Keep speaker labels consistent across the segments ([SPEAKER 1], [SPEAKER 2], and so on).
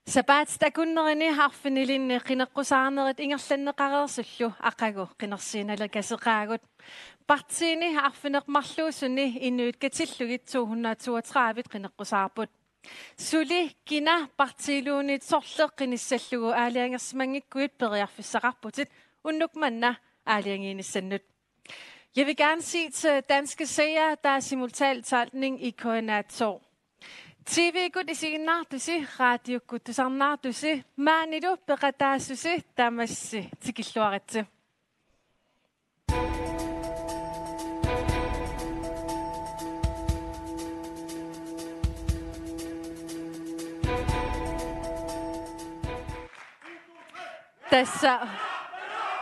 [SPEAKER 1] Sapaat takunnerini harfinilinni qinneqqusaarnerit ingerlanneqareersullu aqagu qinnersiinalerkaseqaagut partiini arfineqmarluusuni innuit katillugit 232 qinneqqusaarput suli kina partiiluunit sorleqqinissаллугу аалиангерсимангиккуит periarfissaqarputit unnukmanna aaliangiinissannut. Jeg vil gerne sige til danske seere, der er simultantolkning i koordinator. TV-gut isiginnar tusi, radio-gut tusarnar tusi, maanidu peqataasusi tamassi tikilluaritsi.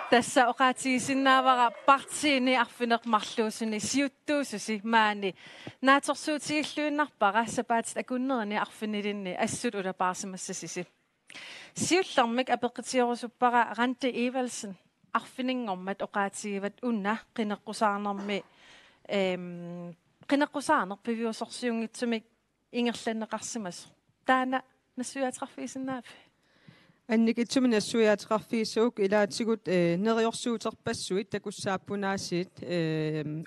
[SPEAKER 1] Tässä oqaatigisinnaavara partiini arfineqmarluusuni siuttuususi maani naatorsuutiilluinnarpara sapaatit akunnerini arfinilinni assut ulapaarsimassasisi siullarmik apeqitiorusupara Rante Evalsen arfiningormat oqaatigivat unna qinneqqusaarnermi qinneqqusaarnerpiviusorsiungitsumik ingerlanneqarsimas taana nassuatrarfiisinnaaf
[SPEAKER 2] Annikitsumi nassuiaateqarfiisuuk ilaatigut neriorsuuterpassuit takussaappunaasiit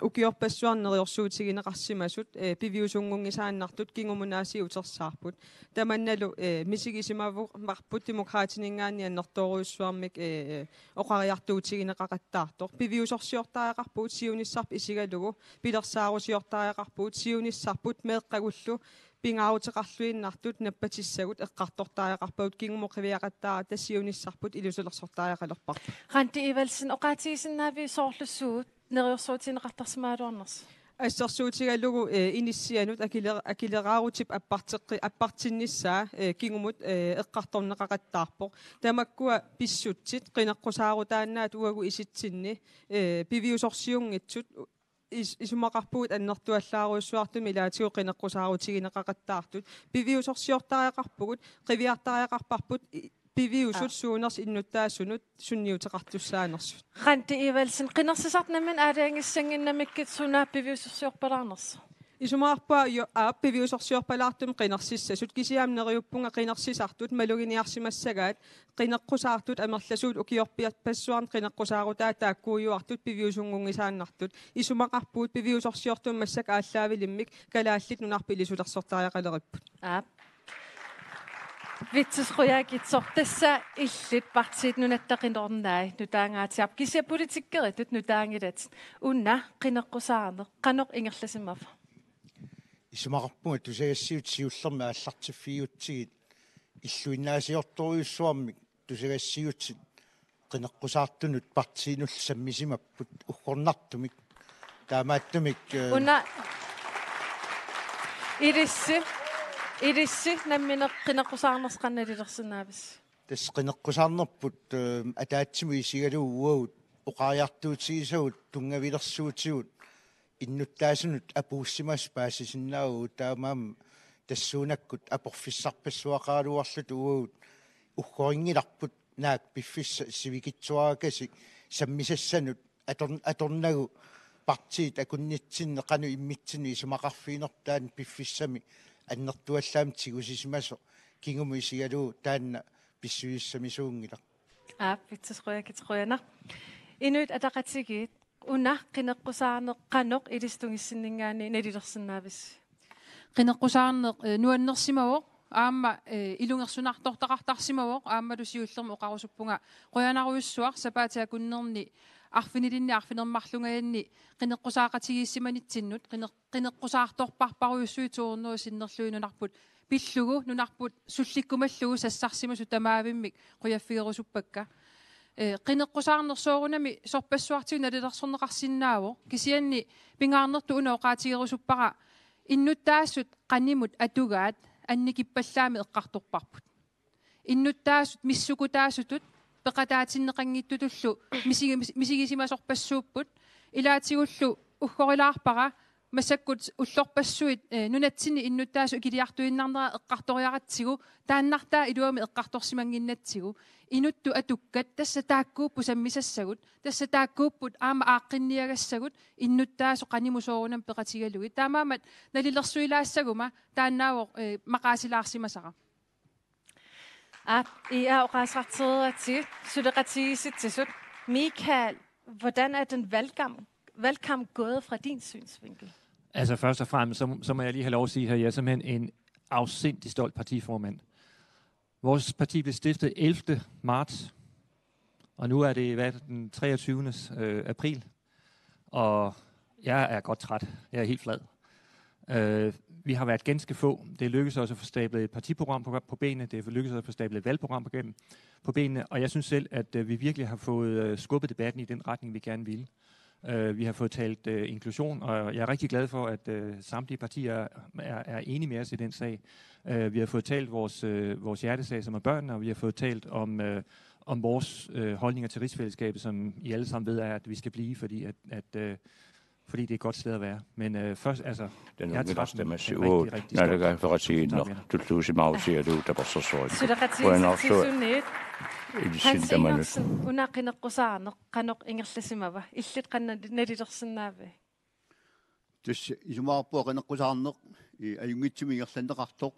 [SPEAKER 2] ukiorpassuarneriorsuutigineqarsimasut piviusungungisaannartut kingumunaasi utersaarput tamannalu misigisimavuq marput demokraatiningaanniannertoruussuarmik oqariartuutigineqaqattaartoq piviusorsiortaaqarpuut siunissarp isigalugu pilersaarusiortaaqarpuut siunissarput meeqqagullu pingaarutеқарлуиннартут наппатиссагут эққартортааяқарпагут кингумоқивиақаттаа тассиунissarput илусулерсортааяқалерпар
[SPEAKER 1] Rante Evalsen oqaatigisиннаави соорлуссуут нериорсуутинеқартарсимаалуарнерс
[SPEAKER 2] ассерсуутигаллугу иниссианут акилераарутип аппартиннissaa кингумут эққарторнеқақаттаарпоқ тамаккуа писсутсит қинеққусаарутааннаат уагу иситсинни пивиусорсиунгитсут исумақарпуут аннертуаллааруйссуартуми илаатигу қинеққусаарутигинеқақаттаартут пивиусорсиортариақарпугут қивиартариақарпарпут пивиусут суунерс иннуттаассунут сунниутеқартуссаанерсут
[SPEAKER 1] Rante Evalsen qinnersisartnamin aaliangiссангиннамиккит сунаа пивиусорсиорпалаарнерс
[SPEAKER 2] исумаарпаа пивиусорсиорпалаартум қинерсиссасут кисиаамнериуппунга қинерсисартут малугиниарсимассагаат қинеққусаартут амерласуут укиорпиарпассуарн қинеққусаарутаа тааккууюартут пивиусунгунгисааннартут исумақарпуут пивиусорсиортум массак ааллаавилиммик калааллит нунарпилисулерсортариақалериппут Vitsisrujaakitsor tassa illit partiit nunattaqinорнаа nutaangaatiap kisia politikkeritut nutaangilat unna qinneqqusaarne qanoq ingerlasimaf
[SPEAKER 3] исумақарпуга тусагассиут сиуллерми ааллартиффиутсигит иллуиннаасиорторуйуссуармик тусагассиутсит qinneqqusaartunut partiinul sammisimapпут уггорнартумик таамааттумик
[SPEAKER 1] unna Irissi nammineq qinneqqusaarnersqannalilерсинаавис
[SPEAKER 3] тас qinneqqusaarnerput атаатсиму исигалуугуагут оқариартуутигисагут тунгавилерсуутигут иннуттаасунут апууссимас паассисиннаагу таамаам тассуунаккут апорфиссарпассуақаалуарлут уагут уггорингиларпут наак пиффисса сивикитсуаракасик саммисассанут аторнагу партиит акуннитсинне қану иммитсини исумақарфиинертаан пиффиссами аннертуаллаам тигусисимасо кингуму исигалуу таанна писсуиссамисуунгила
[SPEAKER 1] Vitsisrujaakitsruяна Inuit ataqatigit unna qinneqqusaarneq qanoq ilistungissиннингаани налилерсинаавис
[SPEAKER 4] qinneqqusaarneq nuannersimavoq aamma ilungersunartortaqartarsimavoq aammalu siullermu oqarusuppunga qoyanaruissuar sapaatiakunnerni arfinilinni arfinermarlungayanni qinneqqusaaqatigiissimanittinnut qinneqqusaartorparparuissuituurnuusinnerluinunarput pillugu nunarput sullikkumallugu sassarsimasu tamaavimmik qoyaffigerusuppakka qinneqqusaarnersoorunami sorpassuartigu nalilersorneqarsinnaavo kisianni pingaarnertu una oqaatigerusuppara innuttaassut qannimut atugaat annikippallаами eqqartorparput innuttaassut missukutaasutut peqataatinneqangittutullu misigisimasorpassuupput ilaatigullu uggorilaarpara massakkut ullorpassuit nunatsini innuttaasu ikiliartuinnarnera eqqartoriaratsigu taannartaa iluami eqqartorsimanginnatsigu inuttu atukkat tassa taakkuuppu sammisassagut tassa taakkuupput aama aaqqinniagassagut innuttaasu qanimusoorunam peqatigalugit taamaamat nalilersuilaassaguma taannaawo maqaasilaarsimasara
[SPEAKER 1] I oqaasartereratsi suleqatigisitsisut. Michael, hvordan er den valgkamp gået fra din synsvinkel?
[SPEAKER 5] Altså først og fremmest, så må jeg lige have lov at sige, at jeg er simpelthen en afsindig stolt partiformand. Vores parti blev stiftet 11. marts, og nu er det den 23. april, og jeg er godt træt. Jeg er helt flad. Vi har været ganske få. Det lykkedes os at få stablet et partiprogram på benene. Det er lykkedes os at få stablet et valgprogram på benene. Og jeg synes selv, at vi virkelig har fået skubbet debatten i den retning, vi gerne ville. Vi har fået talt inklusion, og jeg er rigtig glad for, at samtlige partier er enige med os i den sag. Vi har fået talt vores hjertesag, som er børnene, og vi har fået talt om vores holdninger til rigsfællesskabet, som I alle sammen ved er, at vi skal blive, fordi det er et godt sted at være. Men først, altså...
[SPEAKER 6] Den unge stemme sig ud, når det gør for at sige, når du tusind mausier du, der var så sort.
[SPEAKER 1] Hans Ingersen, unaqinaqqusaarneq qanuq ingerlasimava illit qanna nalillersinnaave.
[SPEAKER 7] Tus isumaarpua qinaqqusaarneq ajungitsimi ingerlanneqartoq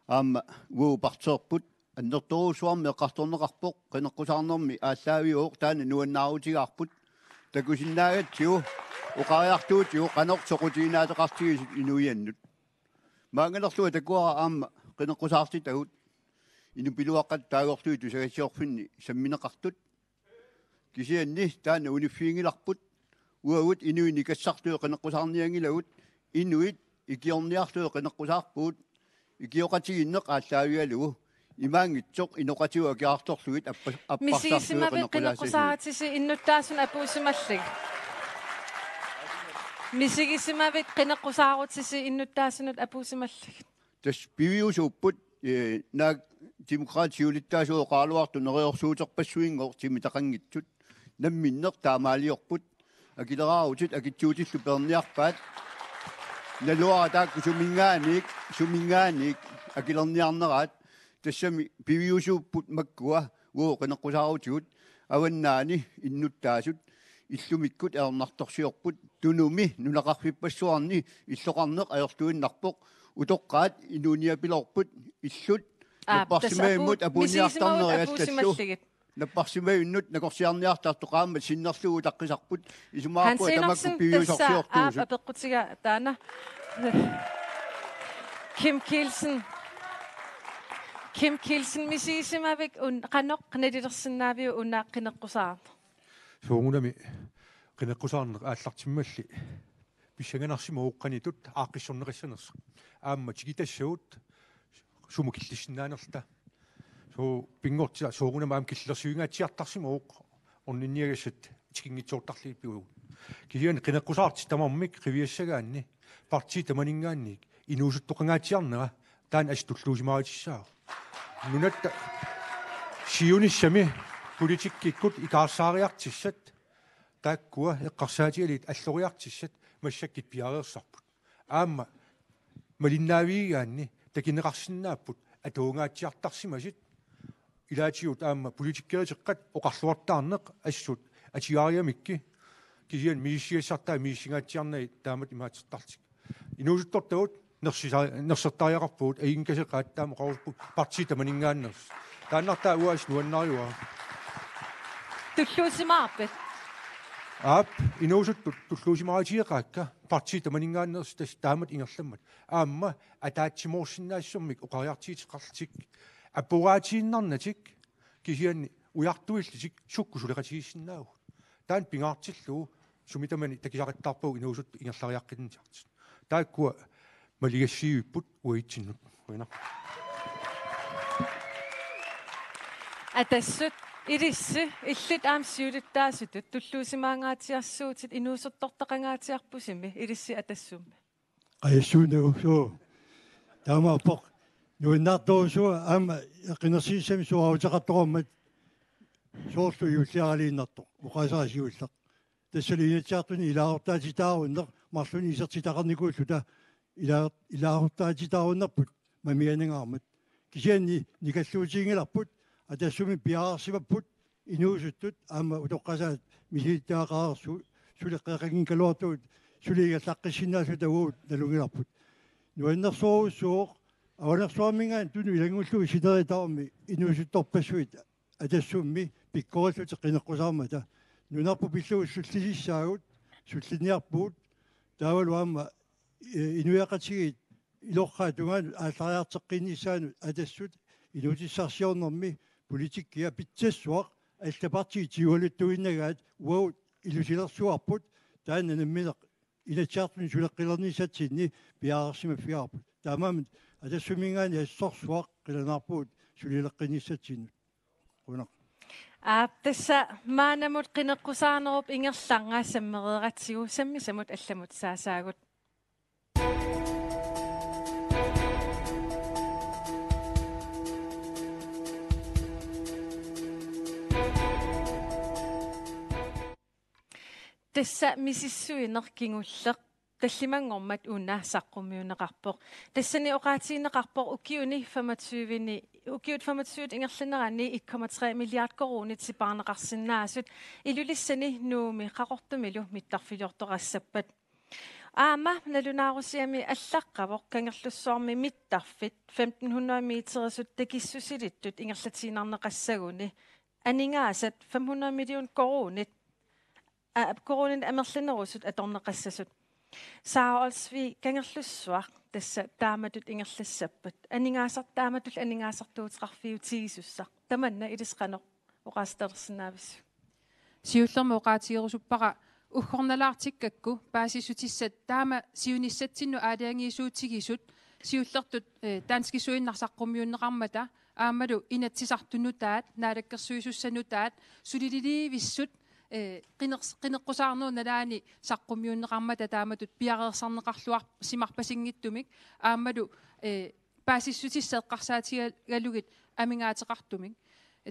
[SPEAKER 7] aamma uuparteerput annertorusuarmi eqqartorneqarpoq qinaqqusaarnermi ааllaавиуоқ таана нуаннаарутигаарпут такусиннаагатсиу уqaariartuutiу qanoq soqutiinaatеqartigis inuiannut маангалерлуа такуара аама qinaqqusaarti тагут инупилуаққат таагортуи тусагассиорфинни самминеқартут кисианни таана униффиингиларпут уагут инуини кассартуи qinaqqusaarниангилагут инуит икиорниартуи qinaqqusaarpuut икиоқатигиннеқ ааллаавигалугу имаангитсоқ иноқатиуа киарторлугит
[SPEAKER 1] аппарсартуи qinaqqusaartisi иннуттааsun апуусималлиг мисигисимавит qinaqqusaarutisi иннуттаасунут апуусималлиг
[SPEAKER 7] тас пивиусууппут наак демократиулиттаасуо qaluartu neриорсуутерпассуингоор тимитақангитсут намминнеқ таамаалиорпут акилераарутит акитсуутиллу перниарпаат налуара таакку сумингааник акилерниарнераат тассами пивиусууппут маккуа уу qinaqqusaarутигут аваннаани иннуттаасут иллумиккут ернарторсиорпут тунуми нунақарфиппассуарни иллоқарнеқ аёртуиннарпоқ утоққаат инуниапилорпут иллут наппарсимаиммут апуниартарнериаллассу наппарсимаиннут накорсиарниартартоқаама синнерлугу таққисарпут исумаарпу тамакку пивиусорсиортуусут
[SPEAKER 1] апеққутига таана Kim Kielsen misisimavik qanoq nalillersinnaavиу unaaqqineqqusaarat
[SPEAKER 8] суунами qinaqqusaarneq ааллартиммалли писсаганарсима уукканитут ааққиссорнериссанерс аама тигитассагут сумукиллиссиннаанерта суу пингортила суугунама аам киллерсуингаатсиартарсима ууқ орнинниагассат тикингитсууртарлиит пиугу кисиани qinaqqusaarti тамармик қивиассагаанни парти таманингаанник инуусуттоқангаатсиарнера таан астуллуусимаатиссаа нунатта сиуниссами политиккиккут икаарсаариартиссат тааккуа эққарсаатигалит аллориартиссат массаккит пиареерсарпут аама малиннаавигаанни такинеқарсинааппут атуунгаатсиартарсимасит илаатиут аама политиккеритеққат оқарлуартаарнеқ ассут атиариамикки кисиан мииссиассартаа мииссингаатсиарнай таамат имаатертартик инуусуттортагут нерсертариақарпуут аингкасеқаат таама қорпут парти таманингааннерс тааннартаа уаас нуаннариуа
[SPEAKER 1] туллуусимаарпат
[SPEAKER 8] инуусуттут туллуусимаатиеқаакка парти таманингааннерс тас таамат ингерламмат аама атаатсимуурсинаассуммик оқариартиитеқарлтик аппугаатииннарнатик кисианни уяртуиллисик сукку сулеқатигиссинаагу таан пингаартиллуу сумитамани такисақаттарпуу инуусут ингерлариаққиннитиартит тааккуа малигассиуиппут уитсиннут уина
[SPEAKER 1] атассут илисси иллит аамсиулиттаасутут туллуусимаангаатиарсуутит инуусертортақангаатиарпусими илисси атассумми
[SPEAKER 9] qaiassuunau suu taamaappoq nuinnaartuusua aama qinерсиисами суаутеқартоқормат соорсу юллиаралииннарто уқасаасиуллақ тассалиинатсаартуни илаарортаатитааруннеқ марлуни исертитақарникууллу та илаарортаатитааруннарпут мамианангаармат кисианни никаллуутиингиларпут атассуми пиаарсимаппут инуусуттут аама утоққасаат мисииттаақаарсу сулеққеқагин калуартуут сулигаллаққиссиннаасу тагуут налугиларпут нуаннерсоруссууқ аванерсуамингаан туну илангуллуги сидеритаорми инуусутторпассуит атассуумми пиккораллути qinеққусаармата нунарпу пиллугуссуллисиссаагут суллиниарпуут таавалуаама инуяқатигит илорхаа тунгаан ааллариартеққиннissaanут атассут инуутиссарсиорнэрми политиккиа питсассуақ аллапартии тиуалуттуиннагаат уау илусилерсуарпут таанна намминеқ илатсиартун сулеққилернissaатсинни пиаарсимаффиаарпут таамаамат атассумингаани ассорсуақ қиланаарпуут сулилеққиннissaатсиннут qunaq
[SPEAKER 2] тасса маанамут qinеққусаарнеруп ингерлангаа саммереератсигу саммисамут алламут саасаагут тасса мисиссуинеркингуллеқ таллимангормат уна саққумиунеқарпоқ тассани оқаатиинеқарпоқ укиуни 25-ни укиут 25 ингерланерани 1,3 миллиард коронит сипаарнеқарсинаасут илулиссани нууми қақортумилу миттарфилиорторассаппат аама налунаарусиами аллаққавоқ кангерлуссуарми миттарфит 1500 метерсут такиссусилиттут ингерлатиинарнеқассагуни анингаасат 500 миллион коронит коронит амерланерусут аторнеқассасут сааолсви кангерлуссуақ тасса тааматут ингерлассаппат анингаасартааматул анингаасартуутеқарфиутигисуссақ таманна илисқано оқаастерсинаавис
[SPEAKER 4] сиуллермо оқаатигерусуппара уггорналаартиккакку паасисутиссат таама сиуниссатсинну аалиангиисуутигисут сиуллертут таанскисуиннарсаққумиуннеқармата аамалу инатсисартунутаат наалаккерсуисуссанутаат сулилиливиссут qinеққусаарнуу налаани саққумиуннеқармата тааматут пиареерсарнеқарлуар симарпасингиттумик аамалу паасиссутиссеэққарсаатигалугит амингаатеқартумик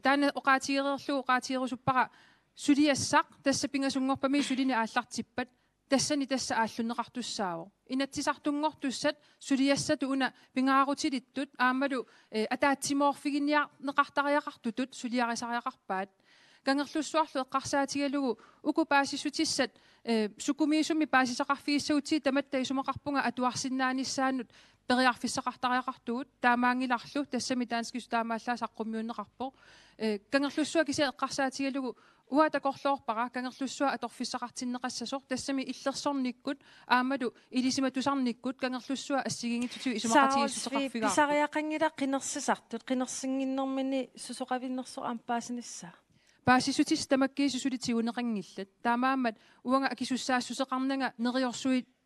[SPEAKER 4] таана оқаатигерерлу сулиассақ тасса пингасунгорпами сулини ааллартиппат тассани тасса ааллунеқартуссаавоо инатсисартунгортуссат сулиассату уна пингаарутилиттут аамалу атаатсимоорфигиниарнеқартариақартутут сулиарисариақарпаат кангерлуссуарлу эққарсаатигалугу уку паасиссутиссат сукумиисумми паасисақарфигиссагути таматта исумақарпунга атуарсиннааниссаанут периарфиссақартариақартугут таамаангиларлу тассами таанскису таамааллаа саққуммиуннеқарпо кангерлуссуа кисе эққарсаатигалугу уатакорлоорпара кангерлуссуа аторфиссақартиннеқассасор тассами иллерсорниккут аамалу илисиматусарниккут кангерлуссуа ассигингитсутиу исумақатигиссусеқарфигаа
[SPEAKER 2] писариақангила қинерсисартут қинерсингиннэрмини сусоқавиннэрсо ампаасиниссаа
[SPEAKER 4] паасисутис тамаккиисусулитигунеқангиллат таамаамат уанга акисуссаассусеқарнага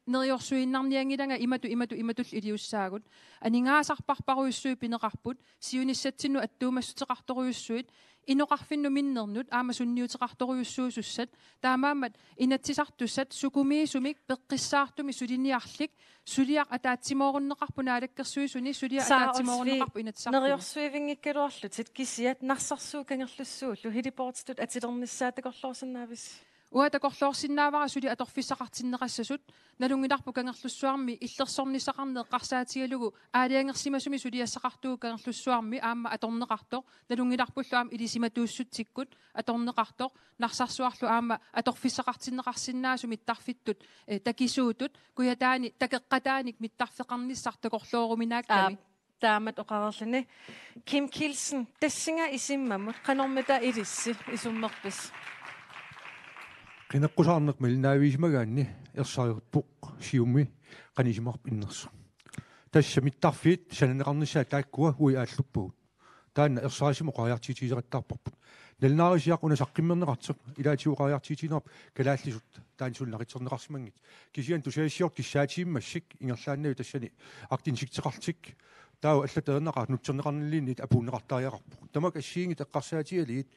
[SPEAKER 4] нериорсуиннарниангилага иматул илиуссаагут анингаасарпарпаруйуссуи пинеқарпут сиуниссатсинну аттуумассутеқарторуйуссуит иноқарфинну миннернут аама сунниутеқарторуйуссуусуссат таамаамат инатсисартуссат сукумиисумик пеққиссаартуми сулиниарлик сулиақ атаатсимооруннеқарпуна алаккерсуисуни сулиа атаатсимооруннеқарпу инатсарту
[SPEAKER 2] нериорсуивингиккалуарлутит кисиат нарсарсуу кангерлуссууллу хилипортитут атилерниссаатакорлоорсинаавис уатакорлоорсиннаавара сули аторфиссақартиннеқассасут налунгиларпу кангерлуссуарми иллерсорнисақарне эққарсаатигалугу аалиангерсимасуми сулиассақартуу кангерлуссуарми аама аторнеқартоо налунгиларпуллуам илисиматууссутсиккут аторнеқартоо нарсарсуарлу аама аторфиссақартиннеқарсинаасу миттарфиттут такисуутут куятаани такеққатааник миттарфеқарниссартакорлооруминаакками таамат оқарерлани Kim Kielsen тассинга исиммамут канормита илисси исуммерпис
[SPEAKER 8] qinеққусаарнеқ милнаавиисмагаанни ерсариуппоқ сиуми канисимарп иннерсу тасса миттарфиит сананеқарнissaа тааккуа уи ааллуппугут таанна ерсарисимо қариартиитигераттаарпарпут налнаарисиақ уна саққиммернеқартеқ илаатиу қариартиитинерп калааллисут таансуллақитсернеқарсимангит кисиан тусаиссиор киссаатииммассик ингерлааннави тассани артинсиктеқартик таау аллатеернеқар нутсернеқарниллииннит апуунеқартариақарпу тамак ассиингит эққарсаатигалиит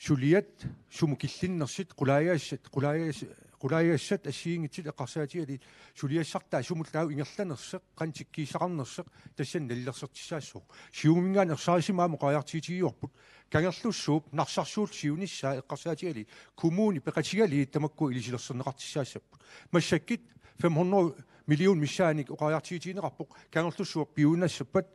[SPEAKER 8] сулиат сумукиллиннерсит qulaayassat assiingitsit eqqarsaatiali suliassartaa sumullau ingerlanerseq qantikkiisaqarnerseq tassan nallersertissaassoo siumingaan ersaarisimaamo qajartiitigiorput kangerlussuup narsarsuut siunissaa eqqarsaatiali kommuni peqatigali tamakku ilisilerserneqartissaassaput massakkit 500 million missaanik oqajartiitiineqarpoq kangerlussuup piunassappat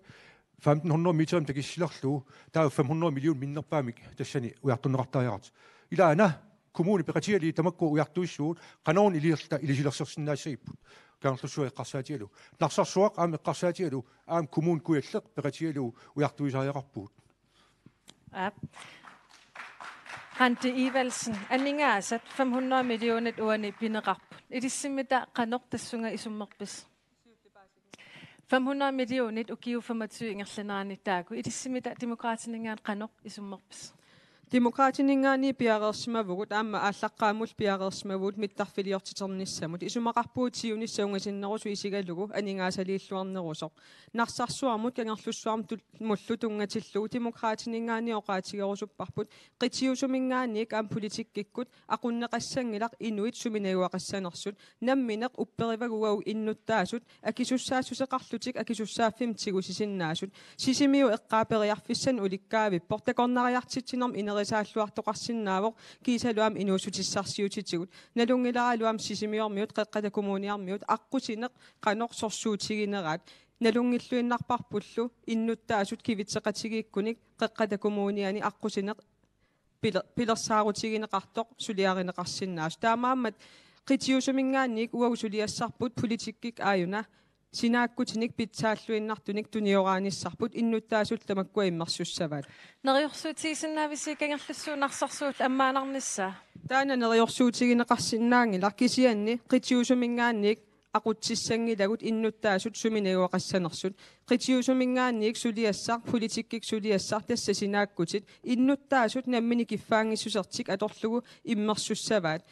[SPEAKER 8] 1500 meter takissillerluu taa 500 million minnerpaamik tassani ujartunneqartariarat ilaana kommuni peqatigali tamakku ujartuissuut qanoon ilisilersersinnaassagipput kangerlussuaq qarssaatialu narsarsuaq aami qarssaatialu aam kommun kuialleq peqatialu ujartuisariaqarpuut
[SPEAKER 1] Rante Ivalsen, anningaasat 500 millioner uani pineqarput. Ilissimita qanortassunga isummerpis. 500 millioner ukiu 25 ingerlanaani taaku. Ilissimita demokraatinningaan qanor isummerpis.
[SPEAKER 10] Demokraatinningaani piareersimavugut aamma ааllaqqaamul piareersimavut mittarfiliortiternissamut isumaqarpuutiunissauнгасиннерусу isigalugu aningaasaliilluarnerusoq narsarsuarmut kangerlussuarmut mullu tungatillugu demokraatinningaani oqaatigerusupparput qitiusumingaanniik aam politikkikkut aqunneqassangilaq inuit suminaguaqassanersut nammineq upperivaguau innuttaasut akisussaasusseqarlutik akisussaaffim tigusisinnaasut sisimiu eqqaaperiarfissan ulikkaavippoq takornariartitsinarm inerisaаллуартоqarsinnaavoq kiisaluam inuusutissarsiutitigut nalungilaraluam sisimiormiut qeqqatakommuniarmiut aqusineq qanorsorsuutigineraat nalungilluinnarparpullu innuttaasut kivitseqatigiikkunik qeqqatakommuniani aqusineq pilersaarutigineqartoq suliarineqarsinnaas taamaammat qitiusumingaanniik uagusuliassarput politikkik aayuna sinaakutinik pitsaalluinnartunik tunioraanissarput innuttaasut tamakkua immersussavat
[SPEAKER 1] neriorsuutigisinnaavisi kangerlussuun narsarsuut ammaanarnissaa
[SPEAKER 10] taana neriorsuutigineqarsinnaangila kisianni qitiusumingaanniik aqutsissangilagut innuttaasut suminaguaqassanersut qitiusumingaanniik suliassar politikkik suliassar tassa sinaakkutit innuttaasut nammini kiffaangissusertik atorlugu immersussavaat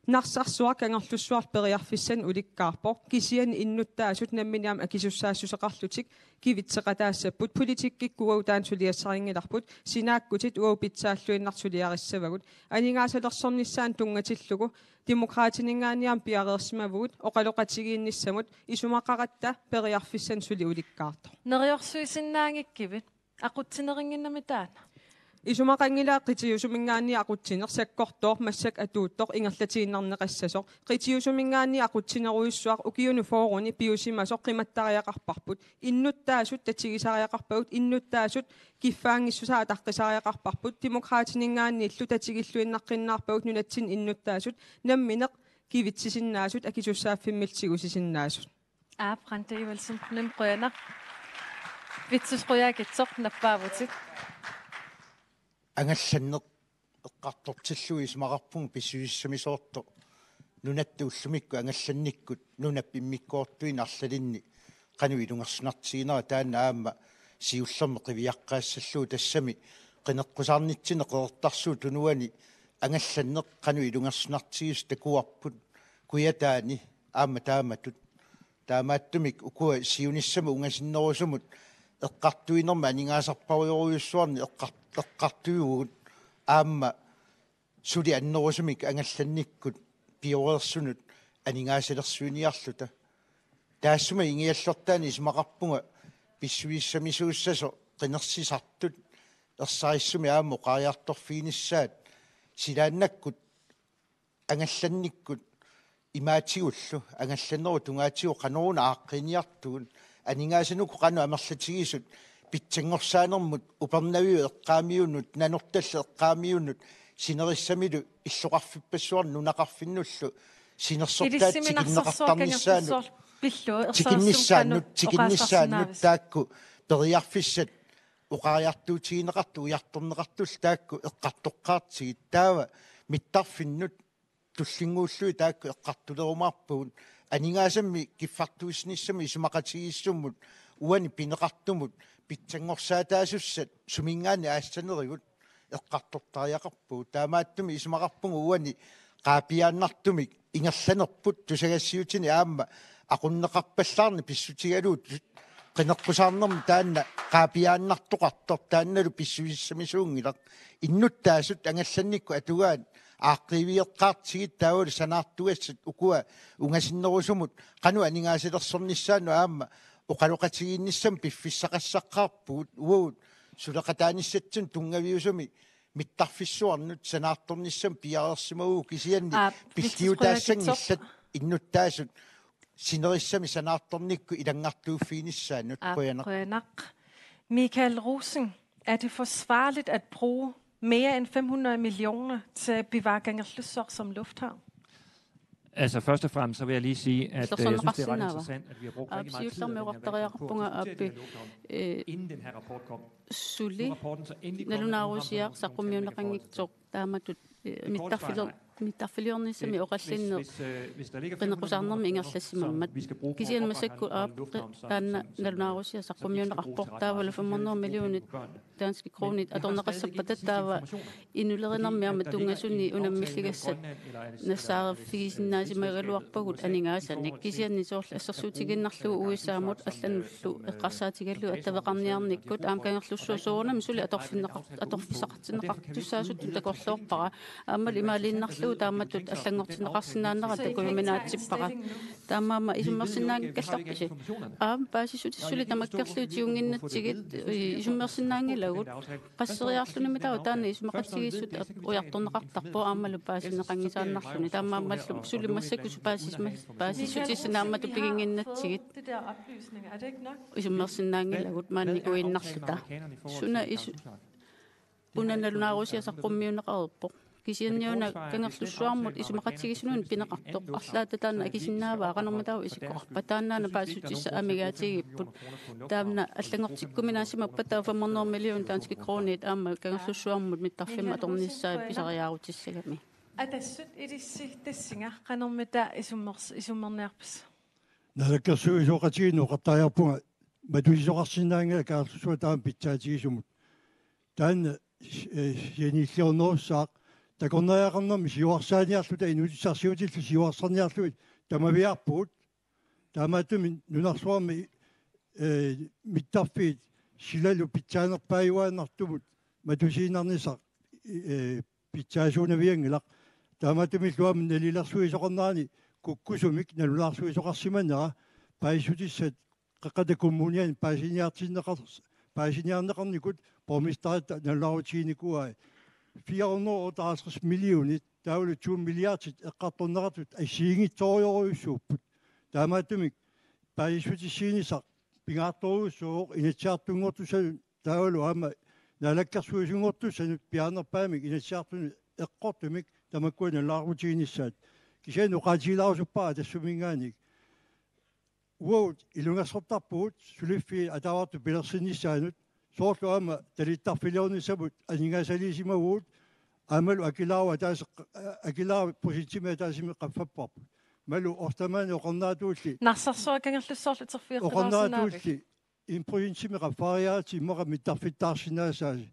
[SPEAKER 10] narsarsuaq kangerlussuar periarfissan ulikkaarpoq kisian innuttaasut namminiam akisussaassuseqarlutik kivitseqataassaput politikkikkuau taan suliassaringilarput sinaakkutit uau pitsaalluinnarsuliarissavagut aningaasalerssornissaan tungatillugu demokraatinningaaniam piareersimavugut oqaloqatigiinnissamut isumaqaqatta periarfissan suli ulikkaarto
[SPEAKER 1] neriorsuisinnaangikkivit aqutsineringinnamitaana
[SPEAKER 10] isumaqangila qitiusumingaanni aqutsineq sakkortoor massak atuuttoq ingerlatiinnarneqassasoq qitiusumingaanni aqutsineruissuaq ukiunu fooruni piusimasoq qimattariaqarparput innuttaasut tatsigisariaqarpagut innuttaasut kiffaangissusaa taqqisariaqarparput demokraatinningaanni illu tatsigilluinnaqqinnaarpagut nunatsin innuttaasut nammineq kivitsisinnaassut akisussaaffimiltigusisinnaasut
[SPEAKER 1] Rante Ivalsen nimqoyanaq vitsusqoyaakitsoq nappaavutit
[SPEAKER 3] ангалланнеқ эққартортиллуи исмақарпун писсуиссамисоорто нунаттууллумикку ангалланниккут нуна пиммиккоортуин арлалинни қануи лунгерсунартигинера таанна аама сиуллерме қивиаққаассаллуу тассами қинеққусаарнитсине қеэртарсуу тунуани ангалланнеқ қануи лунгерсунартигис такуарпут куятаани аама тааматут таамааттумик укуа сиуниссама унгасиннерусумут эққартуинерма анингаасарпаруйоруйуссуарни эққартуйугут аама сули аннерусумик ангалланниккут пиорерсунут анингаасалерсуиниарлута таассума ингиаллертаани исмақарпунга писсуиссамисууссасо қинерсисартут ерсаариссуми аама оқариарторфииниссаат силааннаккут ангалланниккут имаатигуллу ангалланеру тунгаатигу қанеруна ааққиниартугун анингаасануку қану амерлатигисут питсангорсаанермут упернавиу эққаамиунут нанорталла эққаамиунут синериссамилу иллоқарфиппассуар нунақарфиннуллу синерсортаатсигиннеқартарниссаанут тикиннissaannут таакку периарфиссат уқариартуутигинеқарту уярторнеқартул таакку эққартоққаартигит таава миттарфиннут туллингууллуи таакку эққартулерумаарпугун анингаасамми киффартуиснissами исумақатигиссуммут уани пинеқартумут питсангорсаатаасуссат сумингаани аассанеригут эққартортариақарпугу таамааттуми исумақарпугу уани qaapиааннартумик ингерланерпут тусагассиутини аама aqunneqarpallаарни писсутигалуут qinеққусаарнерми таанна qaapиааннартоқартор таанналу писсуиссамисуунгилақ иннуттаасут ангалланникку атугаат ааққивиеққаартигит таавали санаартугассат укуа унгасиннерусумут қану анингаасилерсорниссаану аама оқалоқатигиинниссам пиффиссақассаққарпугут уут сулеқатааниссатсун тунгавиусуми миттарфиссуарнут санаарторниссам пиареерсимагуу кисианни пиллиутаассангиллат иннуттаасут синериссами санаарторникку илангартууффииниссаанут
[SPEAKER 1] qoyanaq Michael Rosen, er det forsvarligt at bruge mere end 500 millioner til at bevare Kangerlussuaq som lufthavn?
[SPEAKER 5] Altså først og fremmest så vil jeg lige sige, at jeg synes, det er ret interessant, at vi har brugt rigtig meget tid inden den her rapport kom. Nu rapporten så endelig kom.
[SPEAKER 11] Mittafiliornismi orallinno qinaqusarnermi ingerlassimammat kisianmasakku taanna nalunaarusia saqqummiunaqarportaavalu 500 millionit danske kronit atorneqassappattaava inulerinermiarma tungasuni unammilligassat nassaarefigisinnaasimaagaluarpagut aningaasani kisianni soorla assersuutiginnarlugu uissaamut allanullu eqqarsaatigallu attaveqarniarnikkut aamkangerlussuusoornam suli atorfisaqartineqartussaasut takorloorpara aamal imaaliinnarlu taamatut allangortineqarsinnaannera takuuminaatippara taamaama isummersinnaangi kallorpisi paasissutisuli tamakkerluutiunginnatsigit isummersinnaangilagut qasseriarlunimi tawa taana isumaqatsigissut ujartorneqartarpo aamalu paasineqangisaannarluni taamaamallu sulimassakusu paasissutisinaamatu piginginnatsigit isummersinnaangilagut maannikuinnarluta suna unanalunaarusia saqqummiuneqarerpo kisianniuna kangerlussuarmut isumaqatsigisunun pineqartoq arlaatataana akisinnaava aqanermataava isikkoqarpataannaana paasutissa amigaatigiput taamna allangortikkuminaasimappattaa 500 million danske kronit aama kangerlussuarmut mittarfimma atornissaa pisariaarutissagami
[SPEAKER 2] atassut idissi tassinga qanermata isummerniarpas
[SPEAKER 9] nalakkersu isoqatiginnu qattaajarpunga matuisoqarsinnaanga kaarlussuа taam pitsaatigisumut taanna yanillornerussaaq takornariaqarnermi siuarsaaniarluta inuutissarsiutillu siuarsarniarluit tamaviarpuut taamaatumi nunarsuarmi mittarfiit silalu pitsaanerpaayuaanartumut matusiinarnisaq pitsaasuunaviangilaq taamaatumi luamun nalilersuisoqarnaani kukkusumik nalulaarsuisoqarsimanera paisutissat qaqqatakummunian paasiniarneqarnikut pormistarit nalulaarutiinikua 450 millionit taulu 2 milliardit eqqartorneratut aisiingittorioruyussuupput taamaattumik paisutissiinisaq pingaartoruussuuq inatsiartungortusalu taulu aama nalakkersuisungortussanut piaanerpaamik inatsiartunu eqqortumik tamakkua nalulaarutiinissaat kisianu qaatiilaarusuppaa tassuminngaanik uut ilungassortarpuut suliffi atavartu pilersinnissaanut soorlu aama talittarfiliornissamut aningaasaliisimaguut aamalu akilaawa taas akilaawa positime taasimi qaffapparput malu ortamaani oqornaatuulli
[SPEAKER 2] narsarsuа kangerlussoorluterfiiqqilaarsinaavi
[SPEAKER 9] improvinsimi qaffariaati immaqa mittarfittaarsinaasaasi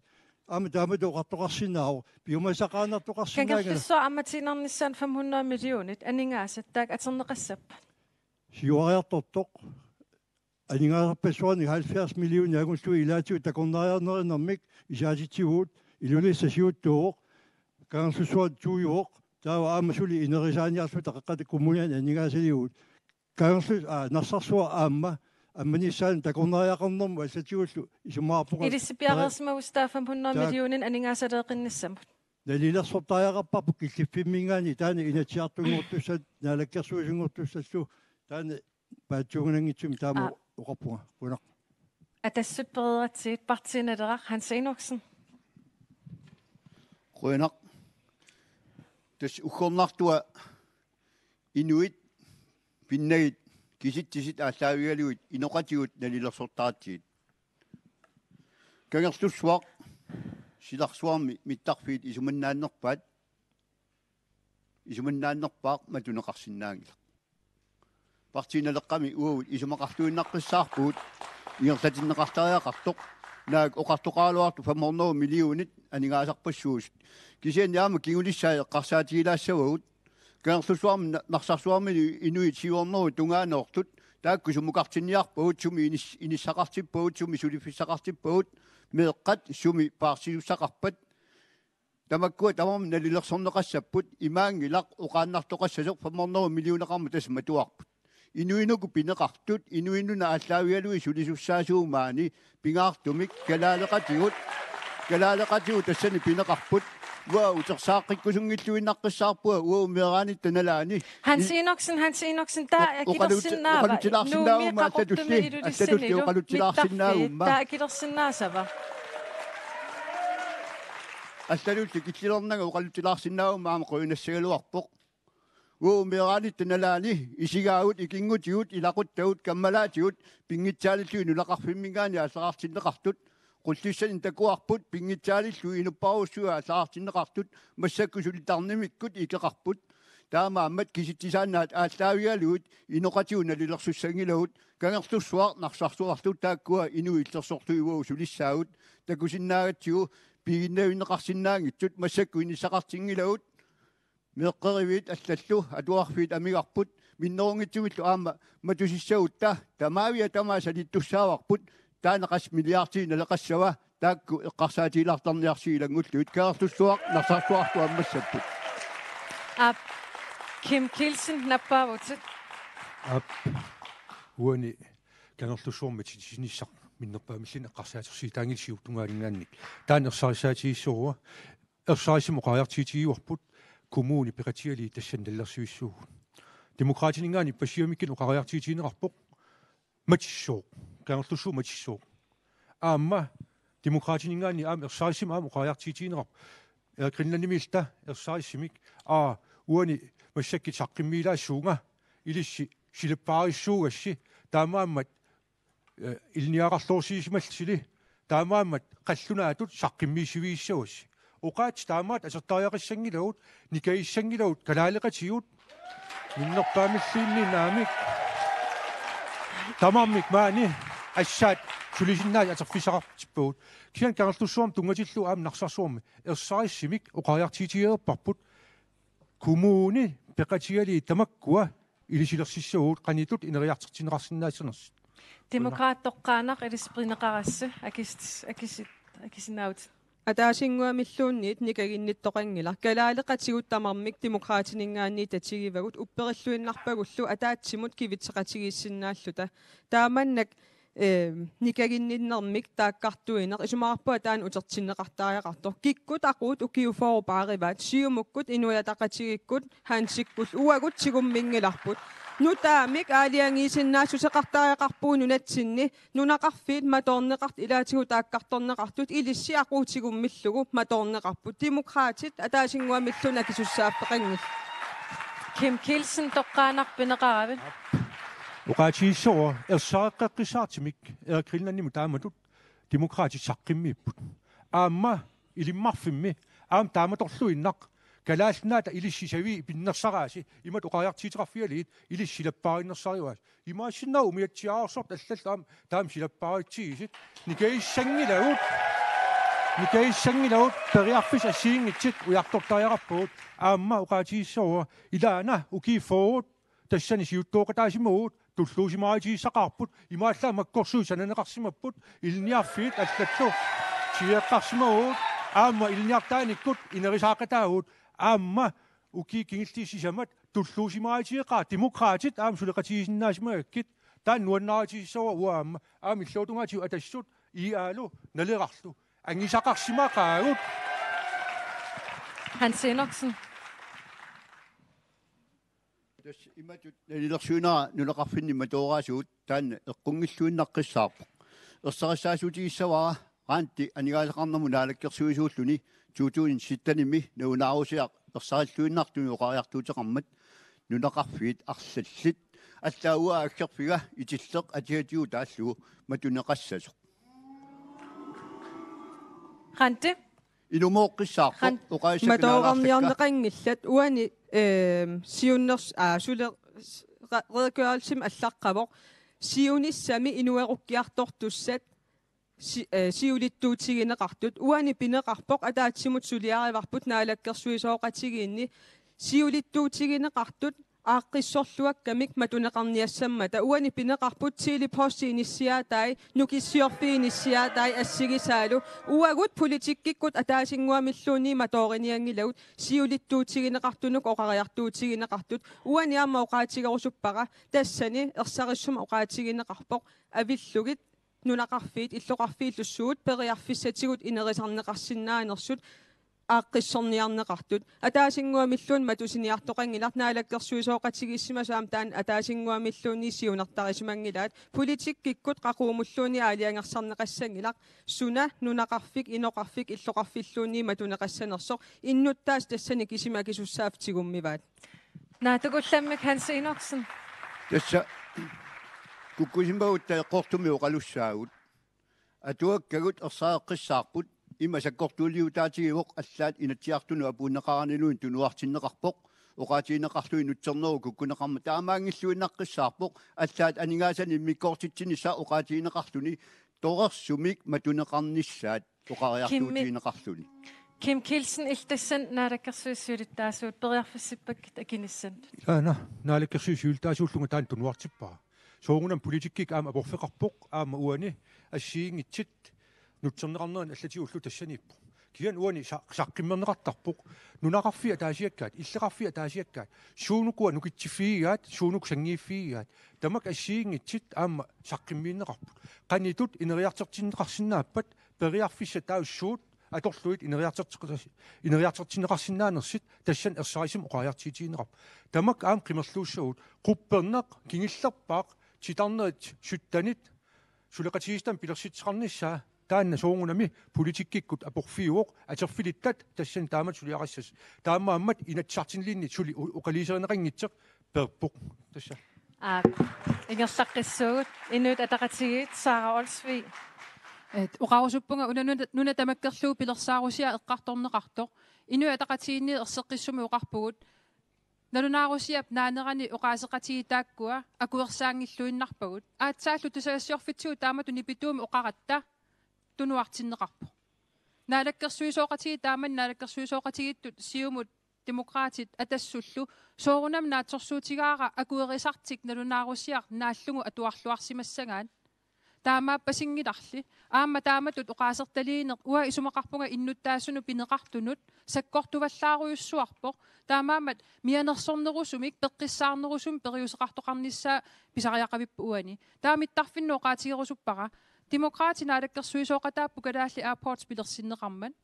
[SPEAKER 9] aama taamatu oqartoqarsinaaru piumasaqaanartoqarsinaaga
[SPEAKER 2] kangerlussuа ammatiinarnissaan 500 millionit aningaasattak aterneqassappa
[SPEAKER 9] siuariartortoq aningaarpassuarni 70 million agullu ilaatiu takornariarnerinermik isaatitsiguut ilunissasiuttuuq kangerlussuat tuujuuq taawa aamasuli inerisaaniarlu taqaqqata kommunian aningaasaligut kangerlus narsarsua aamma ammanissaan takornariaqarnermu allatiullu isumaarpoqa
[SPEAKER 2] ilisipiaqersmaustaa 500 millionin aningaasaleeqinnissamut
[SPEAKER 9] nalilersortaajaqarparpu killiffimingaani taana inatsiartungortussat naalakkersuisungortussallu taana paatsugunangitsum taama uqarpunga kunaq
[SPEAKER 2] atassut pereeratsiit partiineleraq Hans Enoksen
[SPEAKER 7] kunaq tas ukhornartua inuit pinnagit kisittisit aalлaavigaluit inoqatigut nalilersortaatiit kangerlussuaq silarsuarmi mittarfiit isumannaannerpaaq matuneqarsinnaangila partiinaleqqami uuvut isumaqartuinnaqqissaarpuut igerlatinneqartariaqartoq naak oqartoqaaluartu 500 millionit aningaasarpassuus kisianniaama kingulissаа eqqarsaatigilaassavugut kangerlussuarmi narsarsuarmi inuit siuorneru tungaaneortut taakku sumuqartinniarpuut sumi inissaqartippuut sumi sulifissaqartippuut meeqqat sumi paarsilussaqarpat tamakkua tamam nalilersorneqassapput imaangilaq oqaannartoqassasuq 500 millioneqarmu tasmatuarput inuinuku pineqartut inuinuna aalлaavigalui sulisussaasuumaani pingaartumik kalaaleqatigut tassani pineqarput waa utersaaqikkusungilluinnaqqissaarpua ua umeeraanit tanalaani
[SPEAKER 2] Hans Enoksen taa
[SPEAKER 7] oqalutilaarsinnaavuma allatulli oqalutilaarsinnaavuma
[SPEAKER 2] taa kilersinnaasava
[SPEAKER 7] аллалулли киллернага оқалутилаарсинааума аама қуинассагалуарпоқ Uumeraani tanalaani isigaawut ikingutiut ilaquttaut kammalaatiut pingitsaalillu inulaqarfimmingaani asaqartinneqartut qullissan intakuarput pingitsaalillu inupparussua asaqartinneqartut massakkusulitarnimikkut ikeqarput taama ammat kisittisaannaat aallaavigaluut inoqatiuna lilersussangilagut kangertussuaq narsarsuartut taakkua inu illersortuivu sulissaawut takusinnaagatsigu piginnavinneqarsinnaangitsut massakku inissaqartingilagut meqqerivit allallu atuarfiit amigarput minnerungitsugillu aama matusissagutta tamaavia tamaasalittussaavarput taanaqas milliartiin naleqassava taakku eqqarsaatiilartarniarsiilangulluut kaartussuaq narsartuartu ammassapput
[SPEAKER 2] Kim Kielsen nappaavutsit
[SPEAKER 8] uani kangerlussuormatitisinissaq minnerpaamillin eqqarsaatirsitaangilsiu tungaalingaannik taanersarissaatiissuurua ersarisimoqariartiitigiuarput kommuni peqatiali tassan dallersuissuugut demokraatiningaani passiamikkin oqariartiitiineqarpoq matissooq kangerlussu matissooq aamma demokraatiningaani aam ersarissim aam oqariartiitiineqarp Grønlandimilta ersarissimik uani massakkit saqqimmiilaassuunga ilissi silipparissuugassi taamaammat ilniaqarluorsiisimalsili taamaammat qallunaatut saqqimmiisiviissavassi oqaat taamaat asertariaqissangilagut nikaissangilagut kalaaleqatigut minnerpaamilliinni naamik tamammik maani assaat sulisinnaat aterfisaqartippugut kian kangerlussuam tungatillu aam narsarsuarmi ersarissimik oqariartiitigeerparput kommuni peqatiali tamakkua ilisilersissagut qanitut ineriartertineqarsinnaassernersit
[SPEAKER 2] Demokraattoqqaanaq ilisprineqarassa akisinaut
[SPEAKER 10] атаасингуамиллуунниит никагинниттоқангила калаалеқатигут тамармик демократинингаанни татигивагут уппериллуиннарпагуллу атаатсимут кивитсеқатигииссиннааллута тааманнак никагинниннэрмик тааккартуинеқ исумаарпуа таан утертиннеқартаариақартор киккут ақут укиуфоо паариваат сиумуккут инуятақатигиккут хаансиккул уагут сигуммингиларпут нутаамик аалиангиисиннаассусеқартаариақарпуу нунатсинни нунақарфиит маторнеқарт илаатигу тааккарторнеқартут илисси ақуутигуммиллугу маторнеқарпут демократит атаасингуамиллуна кисуссааффеқангил
[SPEAKER 2] Kim Kielsen тоққаанарпинеқаравит
[SPEAKER 8] Oqaatiissoo ersaaqeqqissaartimik Grønlandimut taamatut demokraatit saqqimmiipput aamma ilimmarfimmi aam taamatorluinnaq kalaalnaata ilissavi pinnersaraasi imat oqariartiiteqarfialiit ilissilappaarinerssariuas imaassinnau umiatsiaarsort allallu taam silappaarittigisit nikaissangilagut periarfis assiingitsit ujartortariaqarpuut aamma oqaatiissoo ilaana ukiifoorut tassani siuttuoqataasimuut tulluusimaaritiissaqarput imaallaa makkorsuusaneneqarsimapput ilniarfiit allallu sieqqarsimagut aamma ilniartaanikkut inerisaaqataagut aamma ukiikingiltiissisamat tulluusimaaritiiqaa demokraatit aam suleqatigisinnaasimaagakkit taan nuannaaritiissoo uaamma aam illuutungaatigu atassut iaalu naleqarlu angisaqarsimaqaagut
[SPEAKER 2] Hans Enoksen
[SPEAKER 7] imatut nalilersuunara nulaqarfinni matoораасуут таанна эққунгиллуиннаққиссаарпо ерсарissаасутигиссавара раанти анигаалеқарнаму наалаккерсуисууллуни туутуунин ситтаними нуунаарусиақ ерсариллуиннартуни оқариартуутеқармат нунақарфиит арлаллит аллауа аккерфига итиллеқ атиатиу тааллугу матунеқассасо
[SPEAKER 2] Ранте
[SPEAKER 7] инумооққиссаарпо
[SPEAKER 10] матоорниарнеқангиллат уани сиуннерс суле redegørelsim allaqqavoq siunissami inueruqqiartortussat siulittuutigineqartut uani pineqarpoq ataatsimut suliarivarput naalakkersuisooqatigiinni siulittuutigineqartut aaqqissorluakkamik matuneqarniassammata uani pineqarput siilipossiinissiaatai nukissiorfiinissiaatai assigisaalu uagut politikkikut ataasinguamilluuni matooriniangilagut siulittuutigineqartunuk oqariartuutigineqartut uani aama oqaatigerusuppaqa tassani ersarissuma oqaatigineqarpoq avillugit nunaqarfiit illoqarfiillussuut periarfissatigut inerisarneqarsinnaanersut aaqqissorniarneqartut ataasingguamilluun matusiniartoqangilarnaalakkersuisooqatigissimasaam taan ataasingguamilluunni siunartarisimangilaat politikkikut qaquumulluuni aaliangersarneqassangilaq suna nunaqarfik inoqarfik illoqarfilluunni matuneqassanersoq innuttaas tassani kisimakisussaaftigummivaat
[SPEAKER 2] Naatugullamik Hans Enersen.
[SPEAKER 7] Tässä kukkusimbautta qortumi oqalussaagut. Atuakkagut ersaaqissaarput ima sakkortuuliutaatigivoq allaat inatsiartunu apuunneqaraniluun tunuartinneqarpoq oqaatiineqarlu inutserneru kukkuneqarma taamaangilluinnaqqissaarpoq allaat aningaasani mikkortitsinissa oqaatiineqarluni torersumik matuneqarnissaat oqariartuutiineqarluni.
[SPEAKER 2] Kim Kielsen iltassan naalakkersuissuulittaasuut periarfissippakit akinissan.
[SPEAKER 8] Ana naalakkersuissuultaasuullunga taan tunuartippaa. Soongunam politikkik aama aporfeqarpoq aama uani assiingitsit nutserneqarneran allatiullu tassanippo. Kian uani saqqimmerneqartarpoq nunaqarfia taasiakkaat illeqarfia taasiakkaat suunukua nukittifiigaat suunuk sangiiffiigaat tamak assiingitsit aama saqqimmiinneqarput qanitut ineriartertinneqarsinnaappat periarfissa taussuut atorluit ineriartertinneqarsinnaanersit tassan ersarisum oqariartiitiineqarp tamak aam qimerluussagut qupperneq kingillerpaaq titarnerit suttanit suleqatigistan pilersitseqarnissaa taanna soongunami politikkikut aporfiuoq aterfilittat tassan taamat suliaqassas taamaammat inatsartinliinni suli uqaliiserineqanngitseq perpoq tassa
[SPEAKER 2] ingersaqqissuut inuut ataqatigiit Sara Olsvig
[SPEAKER 4] uqarusuppunga nuna tamakkerluu pilersaarusia eqqartorneqartoq inu ataqatiginni erseqqissumi uqarpugut nalunaarusiap naanerani uqaaseqatigiitaakkua akuersaangilluinnarpagut aatsaallu tusagassiorfitsiu taamatu nipituumi uqaratta tunuartinneqarpo naalakkersuisooqatigi taaman naalakkersuisooqatigiittut siumut demokraatit atassullu soorunam naatsorsuutigaara akuerisartik nalunaarusiaq naallungu atuarluarsimassangaan taamaappasingilarli aamma taamatut uqaasertaliineq ua isumaqarpunga innuttaassunu pineqartunut sakkortuvallaaruissuarpoq taamaamat mianersornerusumik peqqissaarnerusum periuseqartoqarnissaa pisariaqavippu uani taamittarfinnu uqaatigerusuppaqa demokraati naalakkersuisooqataappu kalaalli airports pilersinneqarman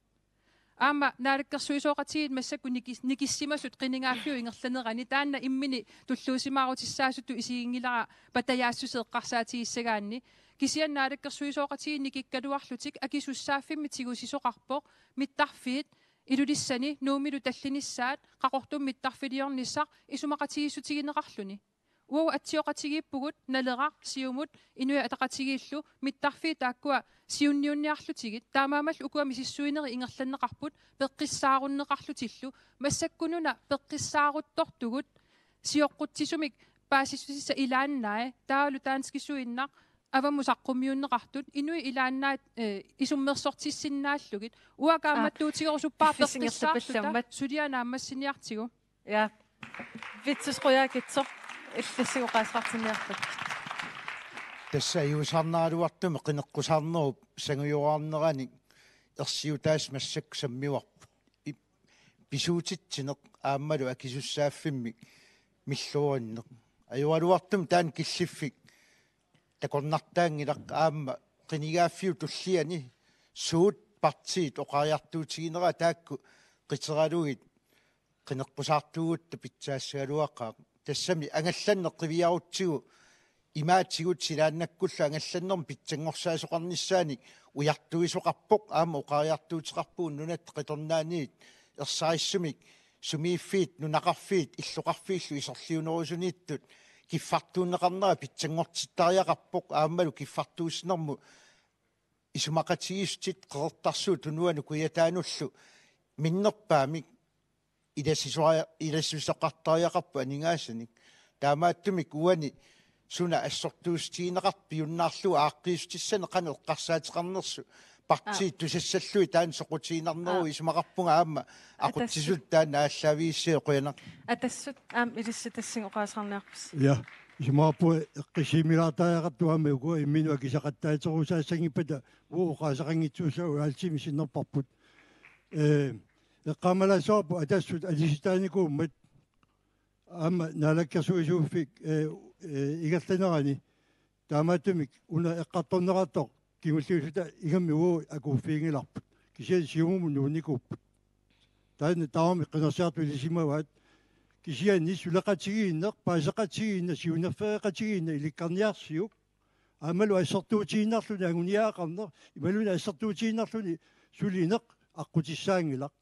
[SPEAKER 4] aamma naalakkersuisooqatigiit massakku nikissimasut qiningaaffiu ingerlanerani taanna immini tulluusimaarutissaasuttu isiingilara patayaassuseeqqarsaatigisagaanni kisian naalakkersuisooqatigiit nikikkaluarlutik akisussaaffimmi tigusisoqarpoq mittarfiit ilulissani nuumilu tallinissaat qaqortum mittarfiliornissaq isumaqatigissutigineqarluni uau atsioqatigiippugut naleraq siumut inui ataqatigiillu mittarfii taakkua siunniunniarlutigit taamaamal ukuami sissuineri ingerlanneqarput peqqissaarunneqarlutillu massakkununa peqqissaaruttortugut sioqquttisumik paasissusissa ilaannae taalu taanskissuinnaq avammusaqqummiunneqartut inui ilaannaat isummersortissinnaalluгит uakaammattuutigerusuppaa peqqissaarluta sulianaammassiniartigu
[SPEAKER 2] ja vitsusqoyaakitsoq иллассигоqaasqartiniarpak
[SPEAKER 3] тасса юусарнааруартуми qinеққусаарнеруп сангуйораарнерани ерсиутаас массак саммиварп писуутитсинеқ ааммалу акисуссааффимми миллуориннеқ аюалуартум таан киллиффик такорнартаангилақ аама qinigaaффиу туллиани суут партиит оқариартуутигинера таакку қитералугит qinеққусаартугутта питсаассагалуақаа тассами ангалланнеққивиарутсигу имаатсигут силааннаккулла ангалланнерм питсангорсаасоқарниссаани уяртуисоқарпоқ аама оқариартуутеқарпуун нунат қиторнааниит ерсариссумик сумииффиит нунақарфиит иллоқарфииллу исорлиунерусунииттут киффартууннеқарнера питсангортиттариақарпоқ аамалу киффартууснэрму исумақатигистит қеқертарсуу тунуану куятаануллу миннерпаамик илассусоқартариақарпу анингаасаник таамааттумик уани суна ассортуустиинеқарпиуннаарлу ааққиустиссане қане эққарсаатеқарнерсу партиит тусассаллуи таан соқутиинарнеру исумақарпунга аама ақутсисут таан ааллавииссиа қуяна
[SPEAKER 2] атассут аам илиссатассин оқаасарнеарпус
[SPEAKER 9] я исумаапу эққисимилаатааяқартуами угу имминуа кисақаттаатерусаассангиппата уоқаасақангитсуусау аалтими синнерпарпут эққамаласоорпу атассут алиситааникууммат аама налаккерсуисууффик игерланерани таамааттумик уна эққарторнеқартоқ кимуллиусута игамми уу акууффиингиларпут кисиа сиумуму нууникууппут таана таами қинерсиарту илисимаваат кисианни сулеқатигииннеқ паасеқатигиинна сиунерфеқатигиинна иликкарниарсиук аамалу ассертуутииннарлуни агуниаақарнер ималуна ассертуутииннарлуни сулинеқ аққутиссаангилақ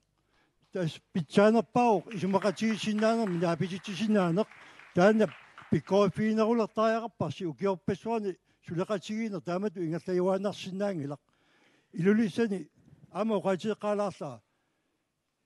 [SPEAKER 9] питсаанерпао исумақатигисиннаанер минааписитсисиннаанеқ таана пиккоофиинерулертариақарпарси укиорпассуарни сулеқатигиинер таамату ингерлаюаанарсинаангилақ илулиссани ама оқатиеққалаарлаа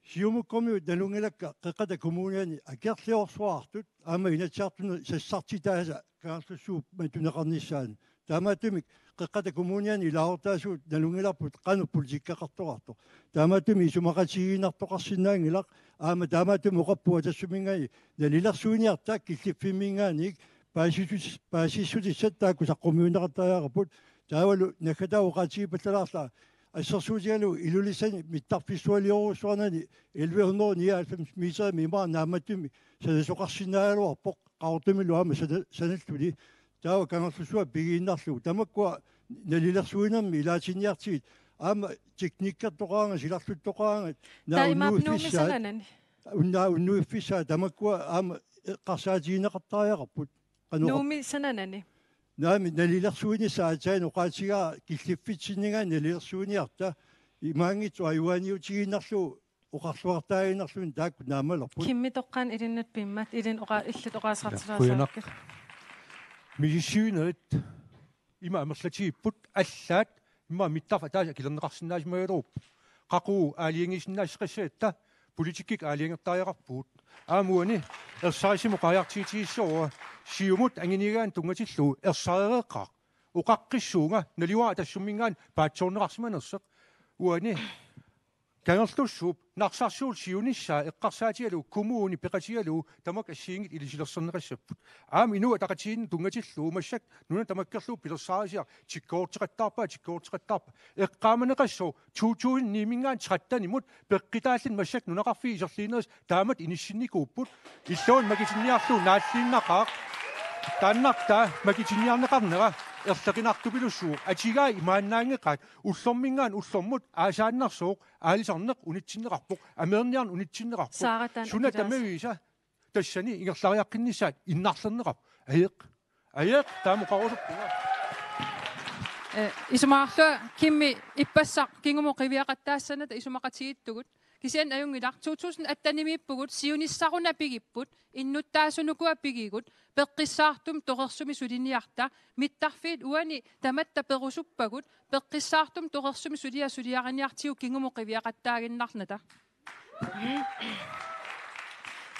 [SPEAKER 9] сиумуккомиу налунгилакка қеққата коммуниани акерлиорсуартут ама инатсиартуна сассартитааса каарлуссуу матунеқарниссаан таамаатумик қеққата коммуниани илаортаасуут налунгиларпут қану политиккақартоқарто таамаатуми исумақатигиинартоқарсинаангилақ аама таамаатуми оқаппуа тассумингай налиларсуиниартаа киллиффиммингааник паасиссутиссат таакку саққумиунеқартаяарапут таавалу накатаа оқатигипаллалаарлаа ассерсуутигалу илулиссани миттарписсуалиорусуарнани 1199 метр мимаа нааматтуми санасоқарсинаагалуарпоқ qaortumilluama sanalluli taava kangerlusua pigiinnarlugu tamakkuа налилерсуинамми илаатинниартигит аама техниккартоqaanga силарлуттоqaanga
[SPEAKER 2] науннуиффисаанани
[SPEAKER 9] уннуиффисаа тамаккуа аама қарсаатигинеқартариақарпут
[SPEAKER 2] нууми сананани
[SPEAKER 9] наами налилерсуинисаатаан оqaатигаа киллиффитсиннигаа налилерсуиниарта имаангитсу аюаниутигиннарлу оқарлуартаагиннарлуин таакку наамалерпут
[SPEAKER 2] киммитоққан илиннат пиммат илин оqa иллут оqaасартилаасаакка
[SPEAKER 8] мисисюнерит има амерлатигиппут аллаат имма миттарфа тааса килернеқарсинаасимагалууп қақуу аалиангисиннаасеқассаатта политикик аалиангертариақарпуут аамуани ерсарисиму қаяртиитигиссуа сиумут ангинигаан тунгатиллуу ерсаререққаа уқаққиссуунга налиуаа тассуммингаан паатсоорнеқарсиманерсеқ уани кангерлуссууп нарсарсуул сиуниссаа эққарсаатигалу кумууни пеқатигалу тамак ассиингит илисилерсернеқассаппут аами инуа тақатиин тунгатиллуу массак нуна тамаккерлуу пилерсаарисиар тиккоортеқаттаарпа эққааманеқассуу туутуун нимингаан траттанимут пеққитааллин массак нунақарфи исерлиинерис таамат иниссинникууппут иллуун макитинниарлуу нааллииннақаа тааннартаа макитинниарнеқарнера ерлеқинартупилуссуу атигаа имааннаангеқаат уллормингаан уллормут аасааннарсууқ аалисарнеқ унитсиннеқарпоқ амерниарн унитсиннеқарпоқ суна тамависа тассани ингерлариаққиннissaат иннарлернеқар аеқ таамоқарусуппуга
[SPEAKER 4] исумаарлуа кимми иппассақ кингумо қивиақаттаассаната исумақатигиттугут кисиан аюнгилар 2018-нимиппугут сиуниссаруна пигиппут иннуттаасунукуа пигигут пеққиссаартум тоқерсуми сулиниарта миттарфиит уани таматта перусуппагут пеққиссаартум тоқерсуми сулиариниартиу кингумо қивиақаттаагиннарната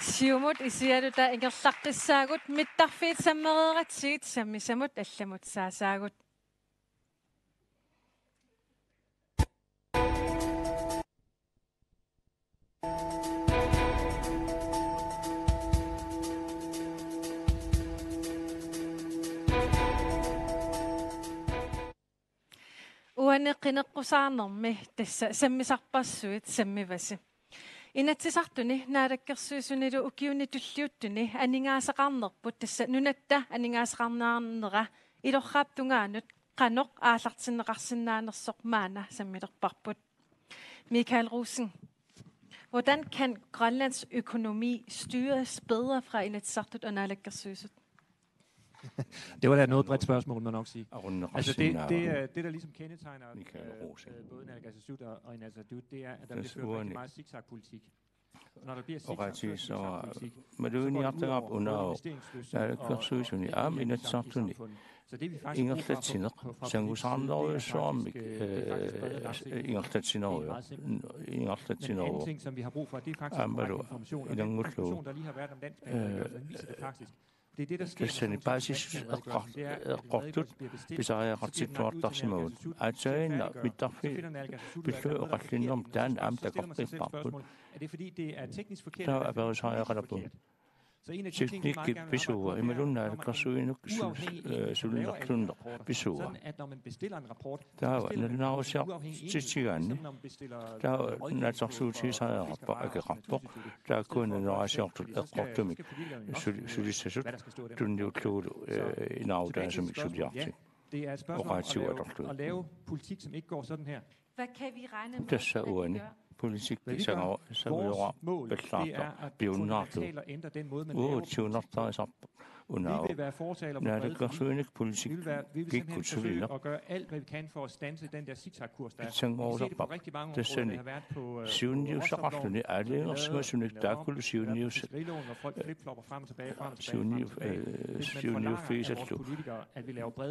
[SPEAKER 2] сиумут исиалута ингерлаққиссаагут миттарфиит саммереератсигит саммисамут алламут саасаагут уанеққинеққусаарнерми тасса саммисарпассуит саммиваси инатсисартуни наалаккерсуисунилу укиуни туллиуттуни анингаасақарнерпут тасса нунатта анингаасақарнаарнера илорраап qaноq аалартиннеқарсинаанерсоқ маана саммилерпарпут Michael Rosen, hvordan kan Grønlands økonomi styres bedre fra Inatsisartut og naalakkersuisut?
[SPEAKER 5] Det var da noget bredt spørgsmål, må nok sige. Altså det der ligesom kendetegner både naalakkersuisut og Inatsisartut, det er, at der bliver ført rigtig meget zigzag-politik. Når der bliver zigzag-politik,
[SPEAKER 6] men det er jo ikke op under naalakkersuisut i arm Inatsisartut. Ingertatsinner, sangusarnere som ingertatsinner, som vi har brug for, det er faktisk information, og den information, der lige har været om dansk viser det faktisk. Det er det, der sker. Det er basis qortut pisariaqartittuartarsimagut. Atsaina mittarfi billu qallinnum taan amtaqarpipparput.
[SPEAKER 5] Er det fordi det er teknisk forkert?
[SPEAKER 6] Der er berisariaqalappu. Teknik besøger i naalakkersuinuk sulinnerklunner besøger.
[SPEAKER 5] Sådan at når man bestiller en rapport,
[SPEAKER 6] der er en navnsjær tidstigerne. Der er en naalakkersuitisariaqarpaq der er kun en navnsjærtul eqqortumik sulisasut tunniutluulu inaudaa som suliarti.
[SPEAKER 5] Det er et spørgsmål om at lave politik, som ikke går sådan her.
[SPEAKER 2] Hvad kan vi regne med?
[SPEAKER 6] Tässä uani. Politik savuura bellarta biunnartu. Tiunartaisarpa unao
[SPEAKER 5] vil være fortaler for
[SPEAKER 6] brede politik
[SPEAKER 5] vi vil simpelthen forsøge at gøre alt, hvad vi kan for at standse den der zigzag-kurs, der er. Vi ser det på rigtig mange områder, der har været på
[SPEAKER 6] siunniussaqarluni aaliingersumasunnik taakulu siunnius siunniufiisallu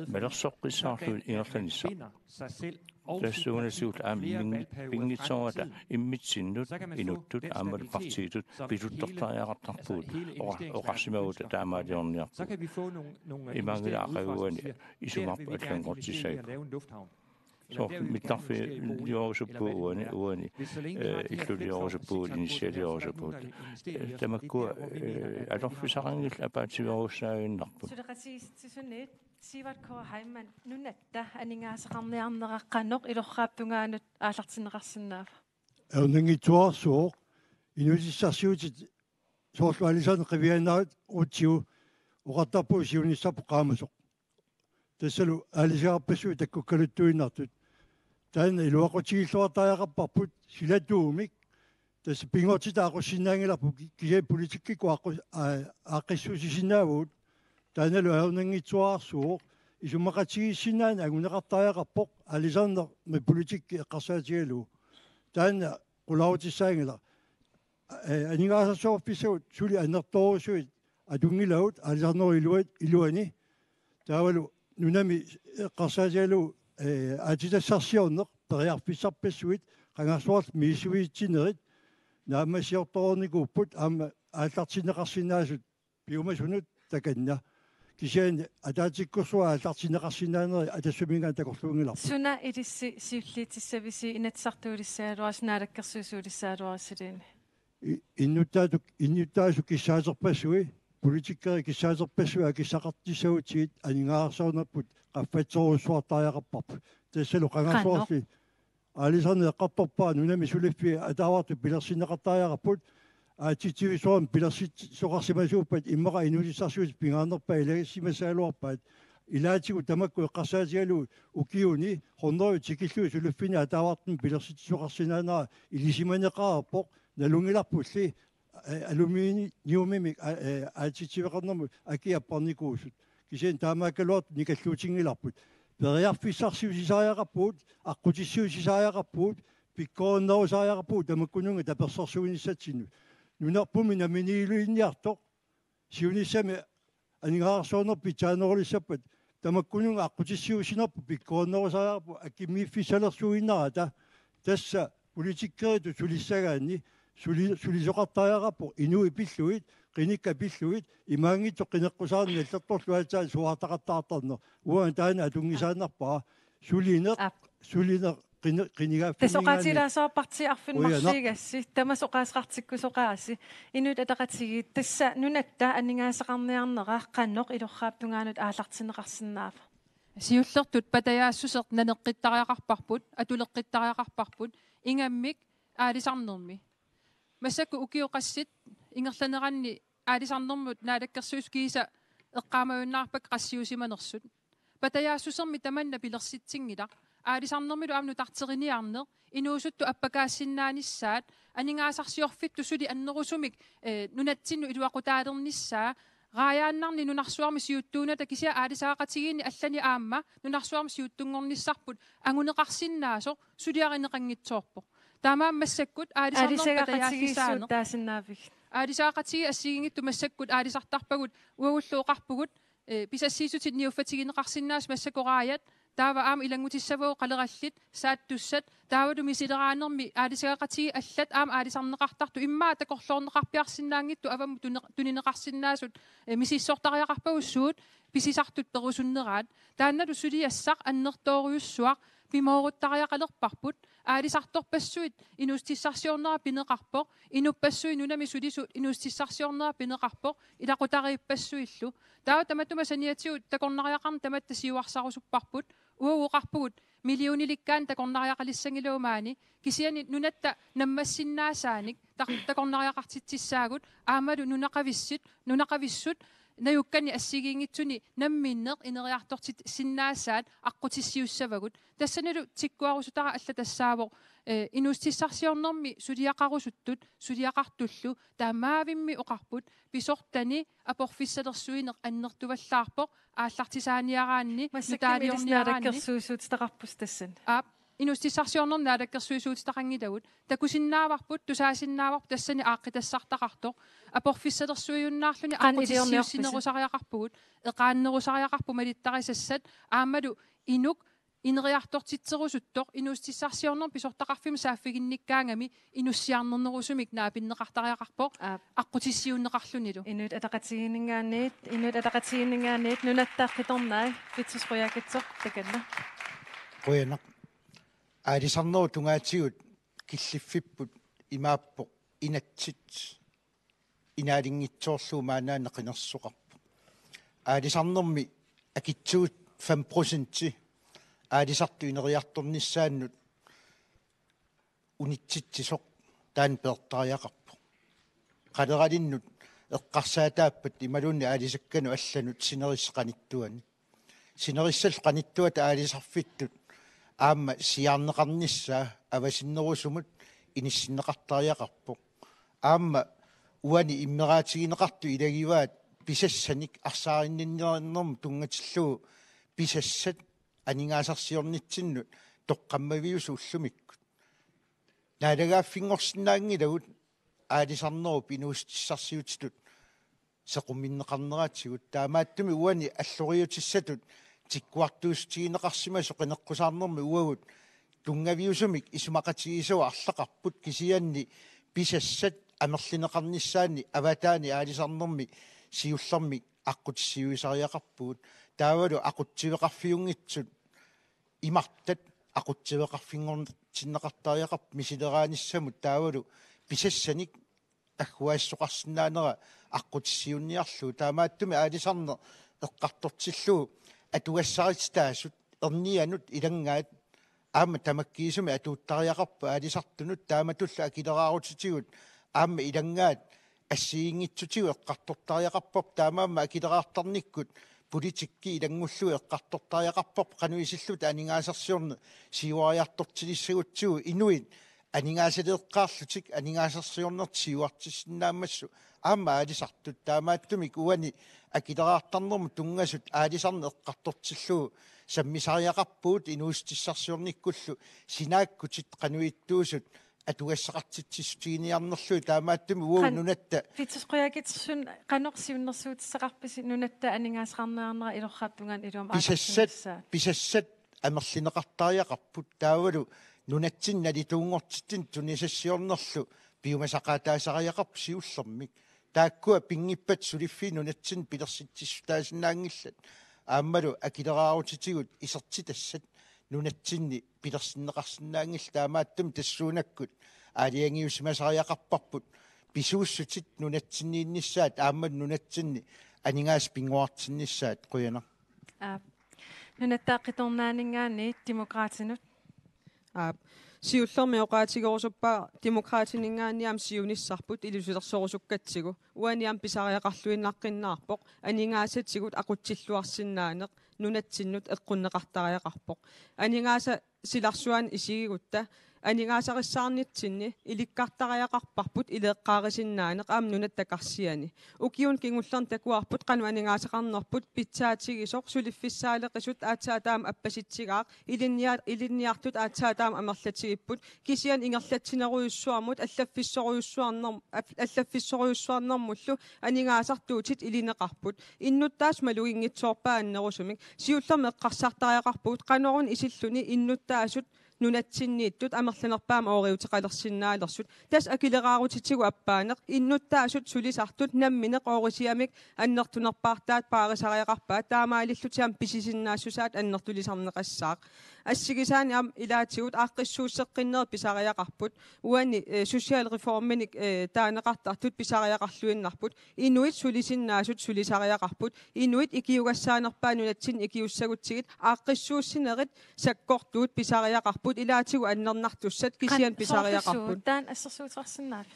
[SPEAKER 6] malersoqqissaarlu ingerlanissa tassuunasiut pingitsoorata immitsinnut inuttut aammaluqartiitut pituttertariaqartarpuut oqarsimagut taamaaliorniarpu
[SPEAKER 5] så kan vi få nogle
[SPEAKER 6] imangilaqaguani isumarpu allangortissaik så mittarfi liorusuppuuani illulliorusuppuut initialiorusuppuut tamakku alorfisarangil apaativiorussaainnarpu
[SPEAKER 2] sudeqatiistissunet sivatkor haiman nunatta aningaasaqarniarneraqanoq ilorraappungaanut aallartineqarsinnaava
[SPEAKER 9] erninngituarsuoq inusissarsiutit soorlualisan qivianaat utsiu uqartarpu siunissarpu qaamasoq tassalu aalisaqarpassu takkukkaluttuinnartut taana iluaqutigiilluartariaqarparput silatuumik tassa pingortita aqussinnaangilarpu kisia politikkiku aqqissuusisinnaavut taanalu aerningitsuarsuuq isumaqatigissinnaana anguneqartariaqarpoq aalisarner me politikki eqqarsaatigalu taana qularutissaangila aningaasarsoorpissut suli annertorusuit atungilaut aalisarnor iluani taavalu nunami eqqarsaatigalu aatitassarsiorneq periarpissarpassuit qangarsuart miisuiitsinerit naamassiortornikuupput aama aallartineqarsinnaasut piumasunut takanna kisiani ataatikkursua aallartineqarsinnaaneri atassumingaan takorluungilarpu
[SPEAKER 2] suna ilissi siulliitissavisi inatsartuulissaaluas naalakkersuusuulissaaluassiliini
[SPEAKER 9] innuttaasu kissaaserpassui politikkeri kissaaserpassui akissaqartissautiit aningaarsaunarput qaffatsoruussuartariaqarparpu tassalu qangarsuarsi aalisarne eqqartorpaa nunami suliffi ataavartu pilersinneqartariaqarput aatitiivisuarn pilersoqarsimasuuppat immaqa inulissarsuut pingaarnerpa ilagissimasaaluarpaat ilaatigu tamakku eqqarsaatigalu ukiuni horneriu tikillui suluffini ataavartun pilersitsuqarsinaanera ilisimaneqaarpoq nalungilarpulli aluminiumimik aatitiveqarnermu akiapparnikuusut kisian taamaakkaluart nikalluutingilarput periarfissarsiusisariaqarpuut aqqutissiusisariaqarpuut pikkoonnerusariaqarpuut tamakkununga tapersorsuunissatsinnu nunerpumi naminiiluinniartoq siunissami aningaarsuunerpi taanerulissappat tamakkununga aqqutissiusinerpu pikkoonnerusariaqarpu akimmiiffisalersuinnarata tassa politikkeritu sulissagaanni sulisoqartariaqarpu inui pilluit qinikka pilluit imaangitto qineqqusaarni allertorluatsaan suartaqartaartarner uan taana atungisaannarpaa sulineq qinigaaffinningaani
[SPEAKER 2] tesoqatilaasoopartiarfunmarsiigassi tamasoqaasqartikkusoqaasi inut ataqatigit tassa nunatta aningaasaqarniarnera qannoq ilorraappungaanut aallartineqarsinnaava
[SPEAKER 4] siullertut patajaassuseq naneqqittariaqarparput atuleqqittariaqarparput ingammik aalisarnermi массаку укиоқассит ингерланеранни аалисарнэрмут наалаккерсуус кииса эққаамаюннаарпак qassiusimanersut патаяассусерми таманна пилерситсингила аалисарнэрмилу аамну тартериниарнеэ инуусутту аппакаассиннааниссаат анингаасарсиорфитту сули аннерусумик нунатсинну илуақутаалерниссаа рааяаннарни нунарсуарми сиуттууната кися аалисаақатигиинни аллани аама нунарсуарми сиуттунгорниссарпут агунеқарсиннаасо сулиаринеқангитсоорпо Tama massakkut aalisarnerpatajaakissaanaq
[SPEAKER 2] taasinaavik
[SPEAKER 4] aalisaaqatigi assigiingittu massakkut aalisartarpagut uagulluuqarpugut pisassiisutit niuffatigineqarsinnaas massakoraayat taava aam ilangutissavoo qalerallit saattussat taavalu misileraannermi aalisaaqatigi allat aam aalisarneqartartu immaa takorloorneqarpiarsinnaangittu avamu tunineqarsinnaasut misissortariaqarpagussuut pisisartut perusunneraat taannalu suliassaq annertooriussuaq pimooruttariaqalerparput aalisartorpassuit inustissarsiornera pineqarpoq inuppassuit nunami sulisuut inustissarsiornera pineqarpoq ilaqutariippassuillu taa tamatuma saniatigut takornariaqarn tamatta siuarsarusupparput uuuqarpugut milioonilikkaan takornariaqalissangiluumaani kisiani nunatta nammassinnaasaanik takornariaqartitsissaagut aamalu nunaqavissut nayukkani assigiingitsuni namminneq ineriartortit sinnaasaat aqqutissiussavagut tassanalu tikkuarusutara alla tassaavoq inustissarsiornermi suliaqarusuttut suliaqartullu taamaavimmi oqarput pisortani aporfissalersuineq annertuvallaarpoq aallartisaaniaraanni
[SPEAKER 1] nutaaliorniaraanni tassan
[SPEAKER 4] inustissarsiornernaalakkерsuisuutitaqangitagut takusinnaavarput tusaasinnaavарп тассани ааққитассартақарто апорфиссалерсуиуннаарлуни аққутиссиуссинерусариақарпугут эқааннерусариақарпу малиттарисассат аамалу инук инериарторtitserusuttoq inustissarsiorner pisortaqarfim saaffigинниккаангами inussiarnernerusumik naapinneqartariaqarpoq аққутиссиуннеқарлуниlu
[SPEAKER 1] инут атақатигинингаанит нунаттааққиторнаа питсусқуяакитсоқ такалла
[SPEAKER 3] qoyanaq aalisarneru tungaatigut killiffipput imaappoq inatsit inaalingitsoorluu maanaana qinersuqarpu aalisarnermi akitsugut 5% aalisartu ineriartornissaannut unitsittisoq taan peertariaqarpu qaleralinnut eqqarsaataappat imalunni aalisakkanu allanut sinerisqanittuani sinerissal qanittuat aalisarfittut aamma siarneqarnissaa avasinnerusumut inissinneqartariaqarpoq aamma uani immeraatigineqartu ilagivaat pisassanik arsaarinninnernernerm tungatilluu pisassat aningaasarsiornitsinnut toqqammaviusu ullumikkut naalagaaffingorsinnaangilagut aalisarnerup inuustissarsiutitut sequmminneqarneraatigut taamaattumi uani alloriutissatut tikkuartuustigineqarsima soqineqqusаарnermi uagut tungaviusumik isumaqatigisua arlaqarput kisianni pisassat amerlineqarnissaanni avataani aalisarnermi siullermi аққутиссиуисариақарпугут таавалу ақутсивеқарфиунгитсут имартат ақутсивеқарфингорнтиннеқартариақарп мисилерааниссамут таавалу писассаник аггуассоқарсинаанера аққутиссиунниарлу таамааттуми аалисарне эққартортиллуу атугассаритаассут ернианут илангаат аама тамаккиисуми атууттариақарпа аалисартунут тааматулла акилераарутитигут аама илангаат ассиингитсутигу эққартортариақарпоп таамаама акилераартарниккут политикки илангуллу эққартортариақарпоп қануисиллут анигаасарсиорне сиуариартортилиссагутсигу инуит анигаасалеэққаарлутик анигаасарсиорнертиуартиссиннаамассу аама аалисартут таамааттумик уани акилераартарнерму тунгасут аалисарне эққартортиллуу саммисариақарпуут инуустиссарсиорниккуллу синааккутит қануиттуусут атугассақартитсистигиниарнерлу таамааттуми уу нунатта
[SPEAKER 1] питсусқуяакитсун канорсиуннэрсуутиссақарписи нунатта анигаасақарнеарнера илоррааппунгаан илуам
[SPEAKER 3] писассат амерлинеқартариақарпут таавалу нунатсин налитуунгортиттин тунисассиорнерлу пиумасақаатаасариақарп сиуллермик тааккуа пингиппат сулиффи нунатсин пилерситсиссутаасинаангиллат ааммалу акилераарутитигут исертитассат нунатсинни пилерсиннеқарсинаангил таамааттум тассуунаккут аалиангиусимасариақарпарпут писууссутит нунатсиннииннissaат ааммал нунатсинни анигаас пингуартиннissaат қуяна
[SPEAKER 1] нунаттааққиторнаанингаани демократинут
[SPEAKER 10] сиуллерми оqaатигорусуппаа демократинингаанниам сиунissarput илусилерсорусуккатсигу уаниам писариақарлуиннааққиннаарпоқ анингаасатсигут ақутсиллуарсинаанеқ нунатсиннут эққуннеқартариақарпоқ анингааса силарсуан исигигутта анигаасариссаарнитсинни иликкартариақарпарпут илеэққаарисиннаанеқ аам нунаттакарсиани укиун кингуллерн такуарпут қану анигаасақарнерпут питсаатигисоқ сулиффиссаалеқисут аацаатаам аппаситсигаақ илинниартут аацаатаам амерлатигиппут кисиан ингерлатсинеруйуссуармут аллаффиссоруйуссуарнермуллу анигаасартуутит илинеқарпут иннуттаас малугингитсоорпааннерусумик сиуллерме эққарсаартариақарпут қанорун исиллуни иннуттаасут нунатсиннииттут амерланерпаама ориутеқалерсиннаалерсут тас акилераарутитигу аппаанеқ иннуттаасут сулисартут намминеқ оорисиамик аннертунерпаартаат паарисариақарпаат таамаалиллутиам писисиннаассусаат аннертулисарнеқассаақ ассигисаани ам илаатигут ааққиссууссеққиннер писариақарпут уани социал реформиник таанеқартартут писариақарлуиннарпут инуит сулисиннаасут сулисариақарпут инуит икиугассаанерпаа нунатсин икиуссагутсигит ааққиссууссинерит саккортуут писариақарпут илаатигу аннернартуссат кисиан писариақарпут
[SPEAKER 1] таан ассерсуутеқарсинаал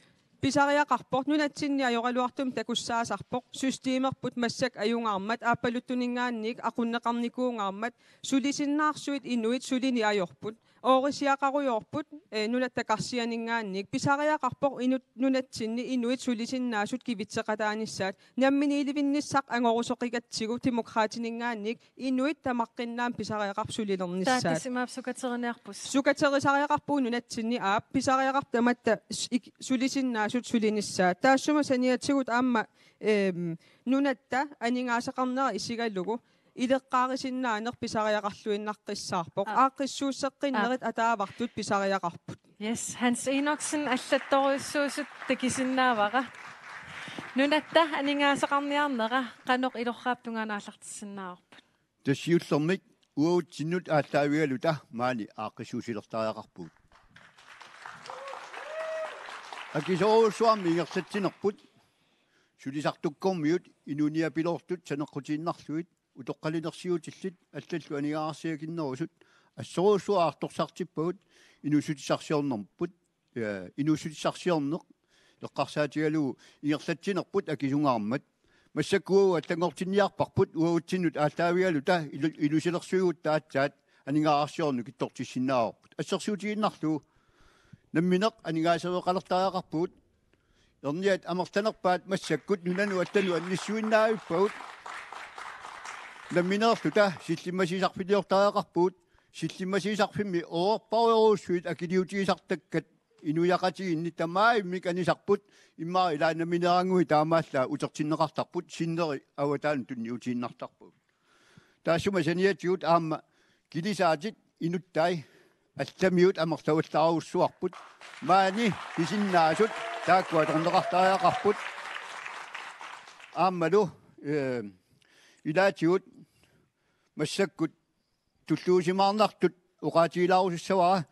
[SPEAKER 10] Pisariaqarpoq nunatsinniajoqaluartum takussaasarpoq systeemerput massak ajungaarmat aapaluttuningaannik aqunneqarnikuungaarmat sulisinnaarsuit inuit suliniajorput oorisiaqaruyorput nunattakarsianingaannik pisariaqarpoq inut nunatsinni inuit sulisinnaasut kivitseqataanissaat namminiilivinnissaq angorusoqigatsigu demokraatiningaannik inuit tamaqqinnaam pisariaqarsulilernissaat
[SPEAKER 2] taatisimaap sukaterinerpus
[SPEAKER 10] sukaterisariaqarpuu nunatsinni aap pisariaqartamatta sulisinnaasut sulinissaat taassuma saniatigut aamma nunatta aningaasaqarnera isigallugu ileqqaarisinnaanер pisariaqarluinnaqqissaarpoq aaqqissuusseqqinnerit ataavartut pisariaqarput.
[SPEAKER 2] Yes, Hans Enoksen аллатторуйссуусут такисиннаавара. Nunatta aningaasaqarniarnera qanoq ilorraaptungaanaallартиссиннаарпут.
[SPEAKER 7] Тассиуллермик уутсиннут ааллаавигалута маани ааққисуусилертариақарпут. Акисоруусуарми ингерсатсинерпут сулисартуккормиут инуниапилоортут санеққутииннарлуит утоққалинерсиутиллит аллаллу анигаарсиакиннерусут ассоруусуаарторсартиппагут инусутисарсиорнерпут инусутисарсиорнеқ леққарсаатигалуу ингерсатсинерпут акисунгаармат массаккуу аттангортинниарпарпут уаутсиннут ааллаавигалута инусилерсуигут таатсаат анигаарсиорну киттортиссиннааварпут ассерсуутигиннарлуу намминеқ анигаасавеқалертариақарпут ерниат амертанерпаат массаккут нунану аттану анниссуиннаавиппагут намминеерлута силлиммасисарфилиортариақарпут силлиммасисарфимми оорпаруйоруссуит акилиутигисартаккат инуяқатигинни тамааиммик анисарпут иммаа илаа намминерангуи таамааллаа утертиннеқартарпут синнери аватаан тунниутииннартарпут таасума саниатигут аама килисаатит инуттай алламиут амерлаваллааруссуарпут маани кисиннаасут тааккуаторнеқартариақарпут ааммалу илаатигут массаккут туллуусимаарнартут оqaатилаарусссавара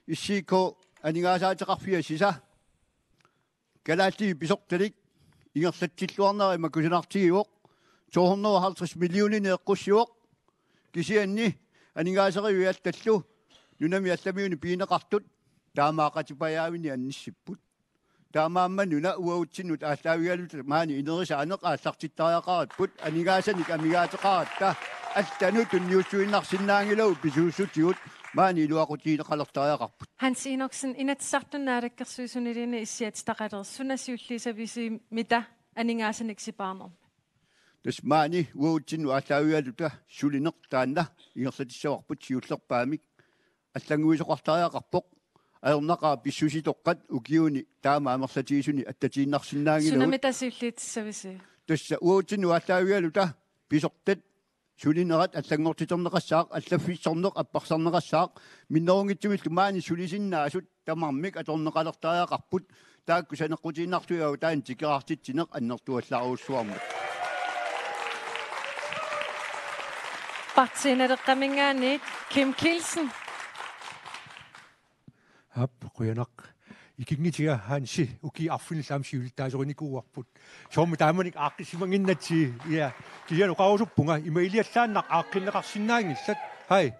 [SPEAKER 7] иссико анигаасаатеқарфиа сиса галаалти писорталик ингерлатсиллуарнери макусинартигиуоқ 250 миллионин эққуссиуоқ кисианни анигаасериуиалталлу нунами алламиуни пиинеқартут таамаақатипаяавини анниссиппут таамаамма нуна уаутсиннут ааллаавигалут маани инерисаанеқ ааллартиттариақаратпут анигаасаник амигаатеқаратта аллану тунниуссуиннарсиннаангилау писууссутигут маани илуақутиинеқалертариақарпут
[SPEAKER 2] Hans Enoksen inatsartunnaarikkersuisunilini issiatstaqalersunasiulliisavisi mita aningaasaniksipаарner
[SPEAKER 7] тас маани уаутсинну ааллаавигалута сулинеқ таанна ингерсатиссаварпут сиуллерпаамик аллангуисоқартариақарпоқ аернақаа писсуситоққат укиуни таама амерлатигисуни аттатииннарсинаангилу
[SPEAKER 2] сунамитасиуллиитсависи
[SPEAKER 7] тасса уутсинну ааллаавигалута писортат сулинерат аллангортиторнеқассаақ аллаффиссорнеқ аппарсарнеқассаақ миннерунгитсумиллу маани сулисиннаасут тамармик аторнеқалертариақарпут таакку санеққутииннартуяу таан тикераартитсинеқ аннертуаллааруссуармут
[SPEAKER 2] партинереққамингаанит Kim Kielsen
[SPEAKER 8] ап қуянақ икигнитига ханси уки арфинилаамсиултаасоринникууарпут соорми тааманик ааққисимангиннатси иа килиану қаусуппунга имаилиаллааннақ ааққиннеқарсинаангиллат хай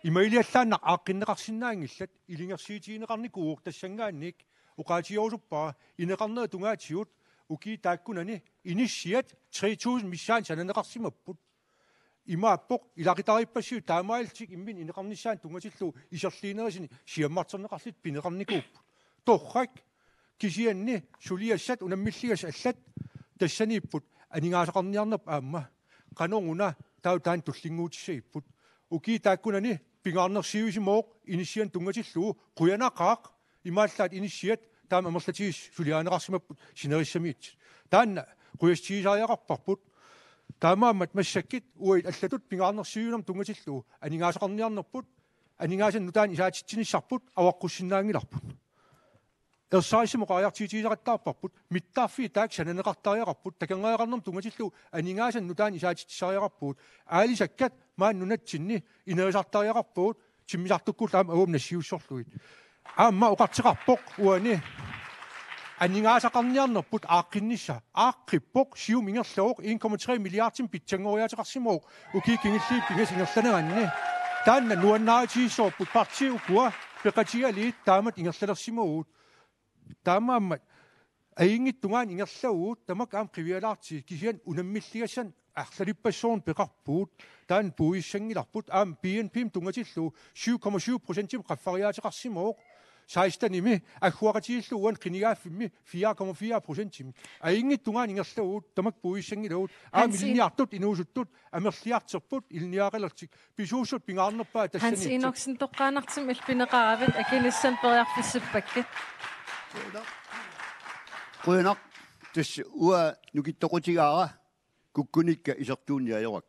[SPEAKER 8] имаилиаллааннақ ааққиннеқарсинаангиллат илингерсиитигинеқарникуук тассангаанник уқаатиорусуппаа инеқарнера тунгаатиут уки тааккунани иниссиат 3000 миссаан сананеқарсимаппут имааппоқ илақитариппассиу таамаалтик иммин инеқарниссаан тунгатиллу исерлиинерисини сиаммартернеқарлит пинеқарникууппут торрак кисианни сулиассат унаммиллигас аллат тассанииппут анигаасақарниарнап аама канонгуна тау таан туллингуутиссаиппут уки тааккунани пингаарнерсиуисимооқ иниссиан тунгатиллуу қуянақаақ имааллаат иниссиат таама амерлатигис сулиаанеқарсимаппут синериссамиит таанна қуястигисариақарпарпут таамааммат массаккит уит аллатут пингаарнерсиуинам тунгатиллуу анигаасақарниарнерпут анигаасан нутаан исаатитсиниссарпут аваққуссинаангиларпут ерсаисимоқариартиитигисақаттаарпарпут миттаарфи таак сананеқартариақарпут такангаариарнерм тунгатиллуу анигаасан нутаан исаатитсариақарпут аалисаккат маан нунатсинни инерисартариақарпуут тиммисартуккулаам авум нассиуссорлуит аамма оқартеқарпоқ уани анигаасақарниарнерпут ааққиннисса ааққиппоқ сиум ингерлооқ 1,3 миллиардтин питсангориатеқарсимооқ укикингилли пингасингерланеранни таанна нуаннаатииссоорпут партиукуа пеқатигалиит таамат ингерлалерсимоут таамааммат Aingit tungaan ingerlavuut tamak aam qivialaarti kisian unammillasan арлалиппассуун пеқарпуут таан пуиссангиларпут аам PNP тунгаtillu 7,7% qaffariaatiqarsimooq саистаними аггуақатииллуан қинигааффимми 4,4% аингит тунгаан ингерлавуут тамак пуиссангилавут аам илниартут инуусуттут амерлиартерпут илниақалертик писуусут пингаарнерпаа тассани
[SPEAKER 2] Hans Enoksen тоққаанартим илпинеқаравит акиниссан периарфиссаппаккит
[SPEAKER 7] қуянақ тас уа нукиттоқутигаара куккуникка исертуунниаёрак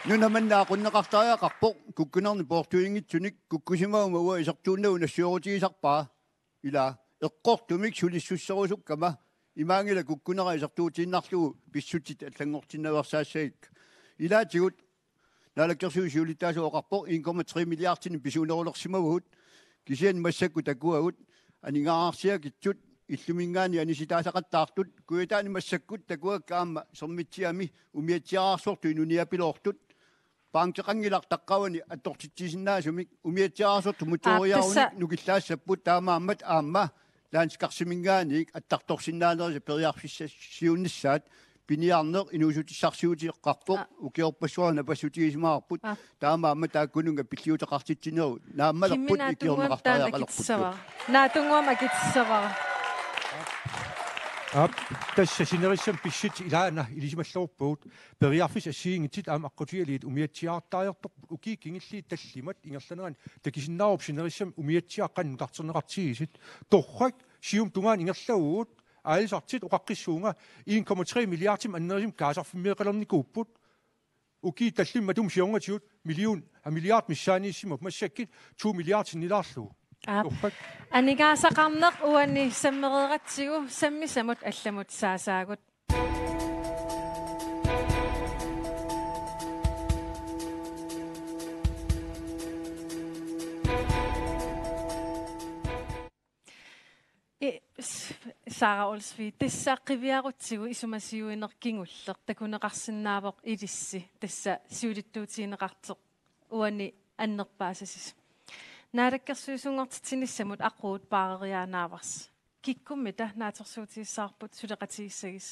[SPEAKER 7] нунаманнаақуннеқартариақарпоқ куккунерни портуингитсуник куккусимаума уа исертууннау нассуорутигисарпаа ила эққортумик сулиссуссерусуккама имаангила куккунера исертуутииннарлугу писсутит аллангортиннаверсаассаик илаатигут налаккерсуусиулитаасу оқарпоқ 1,3 миллиардтини писуунерулерсимавут кисиан массакку такуагут анигаарсиакитсут иллумингаани аниситаасақаттаартут куитаани массаккут такуаккаама сормитсиами умиатсиаарсорту инуниапилоортут паангтеқангилар таққавани аттортитсисиннаасумик умиатсиаарсорту муториааруник нукиллаассаппут таамааммат аама лаанскарсимингааник аттарторсиннаанерис периарфиссассиуннссаат пиниарнеқ инуусутиссарсиутиэққарпоқ укиорпассуарна пассутигисмаарпут таамаамма тааккунунга пиллиутеқартитсинеру нааммалерпут икиорнеқартариақалерпут
[SPEAKER 2] наатунгуам акитсавара
[SPEAKER 8] тассасинериссам писсит илаана илисималлорпуут периарфис ассиингитсит аама аққутигалиит умиатсиаартариортоқ уки кингиллиит таллимат ингерланеран такисиннааруп синериссам умиатсиаққан тартэрнеқартигисит торрак сиум тунгаан ингерлавуут аалисартит оқаққиссуунга 1,3 миллиардтим аннерисим каасарфиммеэқалерникууппут уки таллимма тум сионгатиут миллиард миссаанииссимуп массаккит 2 миллиардтин нилаарлугу
[SPEAKER 2] анигаасақарнеқ уанни саммереератсигу саммисамут алламут саасаагут Sara Olsvi тассааққивиарутсигу исумасиуинеркингуллеқ такунеқарсинаавоқ илисси тасса сиулиттуутиинеқартеқ уани аннерпаасасис наалаккерсуисунгортитсиниссамут ақруут паарериаанааварс киккуммита наатерсуутииссаарпут сулеқатииссагис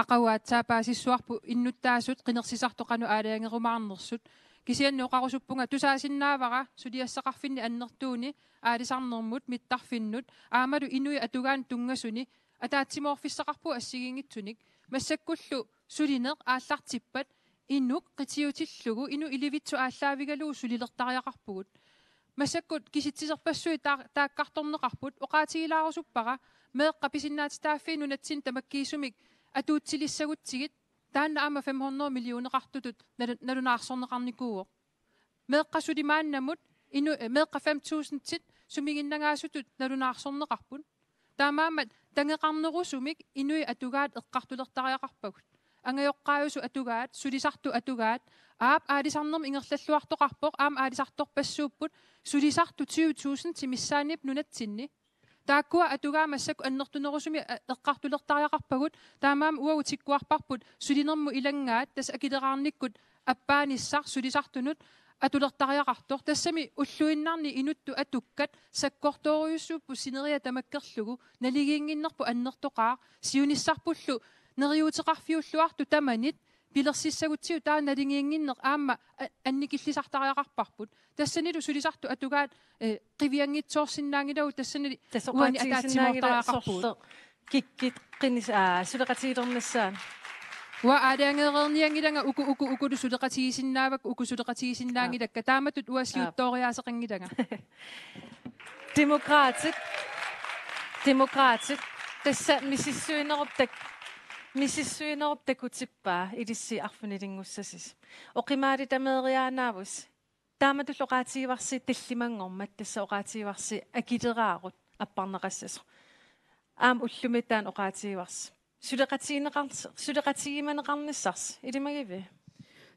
[SPEAKER 4] ақауаатсаапаасиссуарпу иннуттаасут қинерсисартоқану аалаангерумаарнерсут кисианнеоқарусуппунга тусаасиннаавара сулиассақарфинни аннертууни аалисарнермут миттарфиннут аамалу инуи атугаан тунгасуни атаатсимоорфиссақарпу ассигингитсуник массаккуллу сулинеқ ааллартиппат иннук қитиутиллугу ину иливитсу ааллаавигалугу сулилертариақарпугут массаккут киситсисерпассуи тааккарторнеқарпут оқаатигилаарусуппара меэққа писиннаатитааффиину натсин тамаккиисумик атуутсилиссагутсигит таанна аама 500 миллионеқартутут налунаарсорнеқарникууоқ меэққа сулимааннамут ину меэққа 5000 тит сумигиннагаасутут налунаарсорнеқарпут таамаамат тангеқарнерусумик инуи атугаат эққартулертариақарпагут ангайоққааюсу атугаат сулисарту атугаат аап аалисарнерми ингерллуартоқарпоқ аама аалисарторпассууппут сулисарту 20000 тимиссаанип нунатсинни тааккуа атугаа массак аннертунерусуми эққартулертариақарпагут таамаама уагу тиккуарпарпут сулинерму илангаат тас акилеқарниккут аппааниссар сулисартунут атулертариақартор тассами уллуиннарни инутту атуккат саккорториуссууппу синерия тамаккерлугу налигиингиннерпу аннертоқаа сиуниссарпуллу нериутеқарфиуллуарту таманит пилерсиссагутсиу таа налигиингиннер аама анникиллисартариақарпарпут тассанилу сулисарту атугаат қивиангитсоорсиннаангилагу тассанили уани атаатсимортариақарпут
[SPEAKER 2] киккит қинис сулеқатиилернассаан
[SPEAKER 4] уа аалаангеерниангилага укулу сулеқатигисиннаавак уку сулеқатигисиннаангилакка тааматут уасиутториаасеқангилага
[SPEAKER 2] демократик тасса миссуинеруп такутиппаа илисси арфунилингуссасис оқимаали тамеериаанаавус тааматул оқаатигиварси таллимангормат тасса оқаатигиварси акилераарут аппарнеқассасо аам уллумитаан оқаатигиварс сулеқатигиманеқарниссарс илимагиви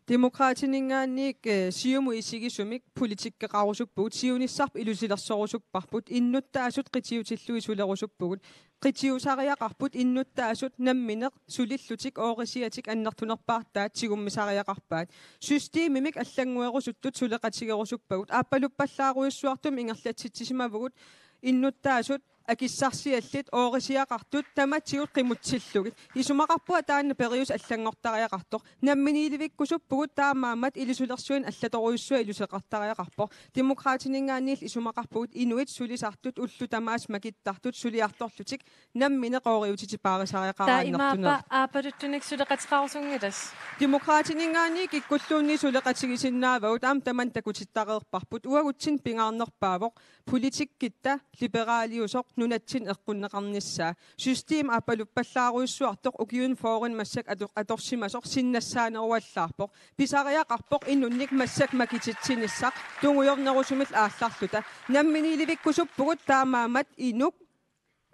[SPEAKER 10] демократинингаанник сиуму исигисумик политиккеқарусуппугут сиунissarp илусилерсорусуппарпут иннуттаасут қитиутиллуи сулерусуппугут қитиусариақарпут иннуттаасут намминеқ сулиллутик оорисиатик аннертунерпаартаат сигуммисариақарпаат системимик аллангуерусуттут сулеқатигерусуппагут ааппалуппаллааруйуссуартум ингерлатситсисимавгут иннуттаасут акиссарсиаллит оорисиақартут таматсигут қимутсиллугит исумақарпуа таанна периус аллангортариақартоқ намминиливиккусуппугут таамаамат илисулерсуин аллаторуйуссуа илусеқартариақарпоқ демократинингаанниил исумақарпугут инуит сулисартут уллу тамаас макиттартут сулиарторлутик наммине қоориутити
[SPEAKER 2] таимаапа аапалуттуник сулеқатиқарусунгилас
[SPEAKER 10] демократинингаанни киккуллуунни сулеқатигисиннаавагут аам таман такутиттақеерпарпут уагутсин пингаарнерпаавоқ политиккитта либералиусоқ нунатсин эққуннеқарниссаа систем апалуппаллааруйуссуартоқ укиун форин массак аторсимасоқ синнассаанеруаллаарпоқ писариақарпоқ иннунник массак макититсиниссақ тунгуйорнерусумил аалларлута намминиливиккусуппугут таамаамат инук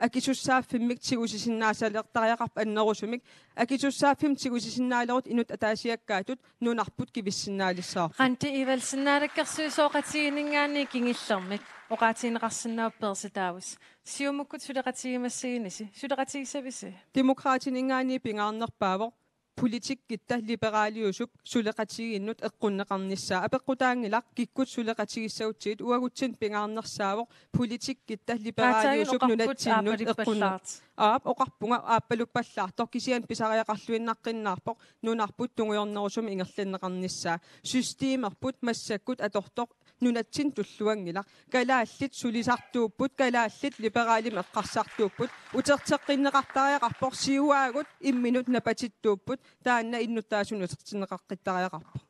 [SPEAKER 10] акисуссааффиммик тигусисиннаасалеэртариақарп аннерусумик акисуссааффим тигусисиннаалерут инут атаасиаккаатут нунарпут кивиссиннаалиссаа
[SPEAKER 2] qanti ivalsinnaalakkерсуисооqatiginingaanni kingillermik oqatiineqarsinnauppersitaavus siumukkut suleqatigimassiinisi suleqatigisavisi
[SPEAKER 10] демократинингаани пингаарнерпаавоқ политиккитта либералиусуп сулеқатигииннут эққуннеқарниссаа апеққутаангилақ киккут сулеқатигиссагутсигит уагутсин пингаарнерсаавоқ политиккитта либералиусуп нунатсиннут эққуннеқ аап оқарпунга ааппалуппаллаартоқ кисиан писариақарлуиннаққиннаарпоқ нунарпут тунгуйорнерусум ингерлиннеқарниссаа системерпут массаккут атортоқ нунатсин туллуангилақ калааллит сулисартууппут калааллит либералим эққарсартууппут утертеққиннеқартариақарпоқ сиуаагут имминут напатиттууппут таанна иннуттаасун утертиннеқаққиттариақарпоқ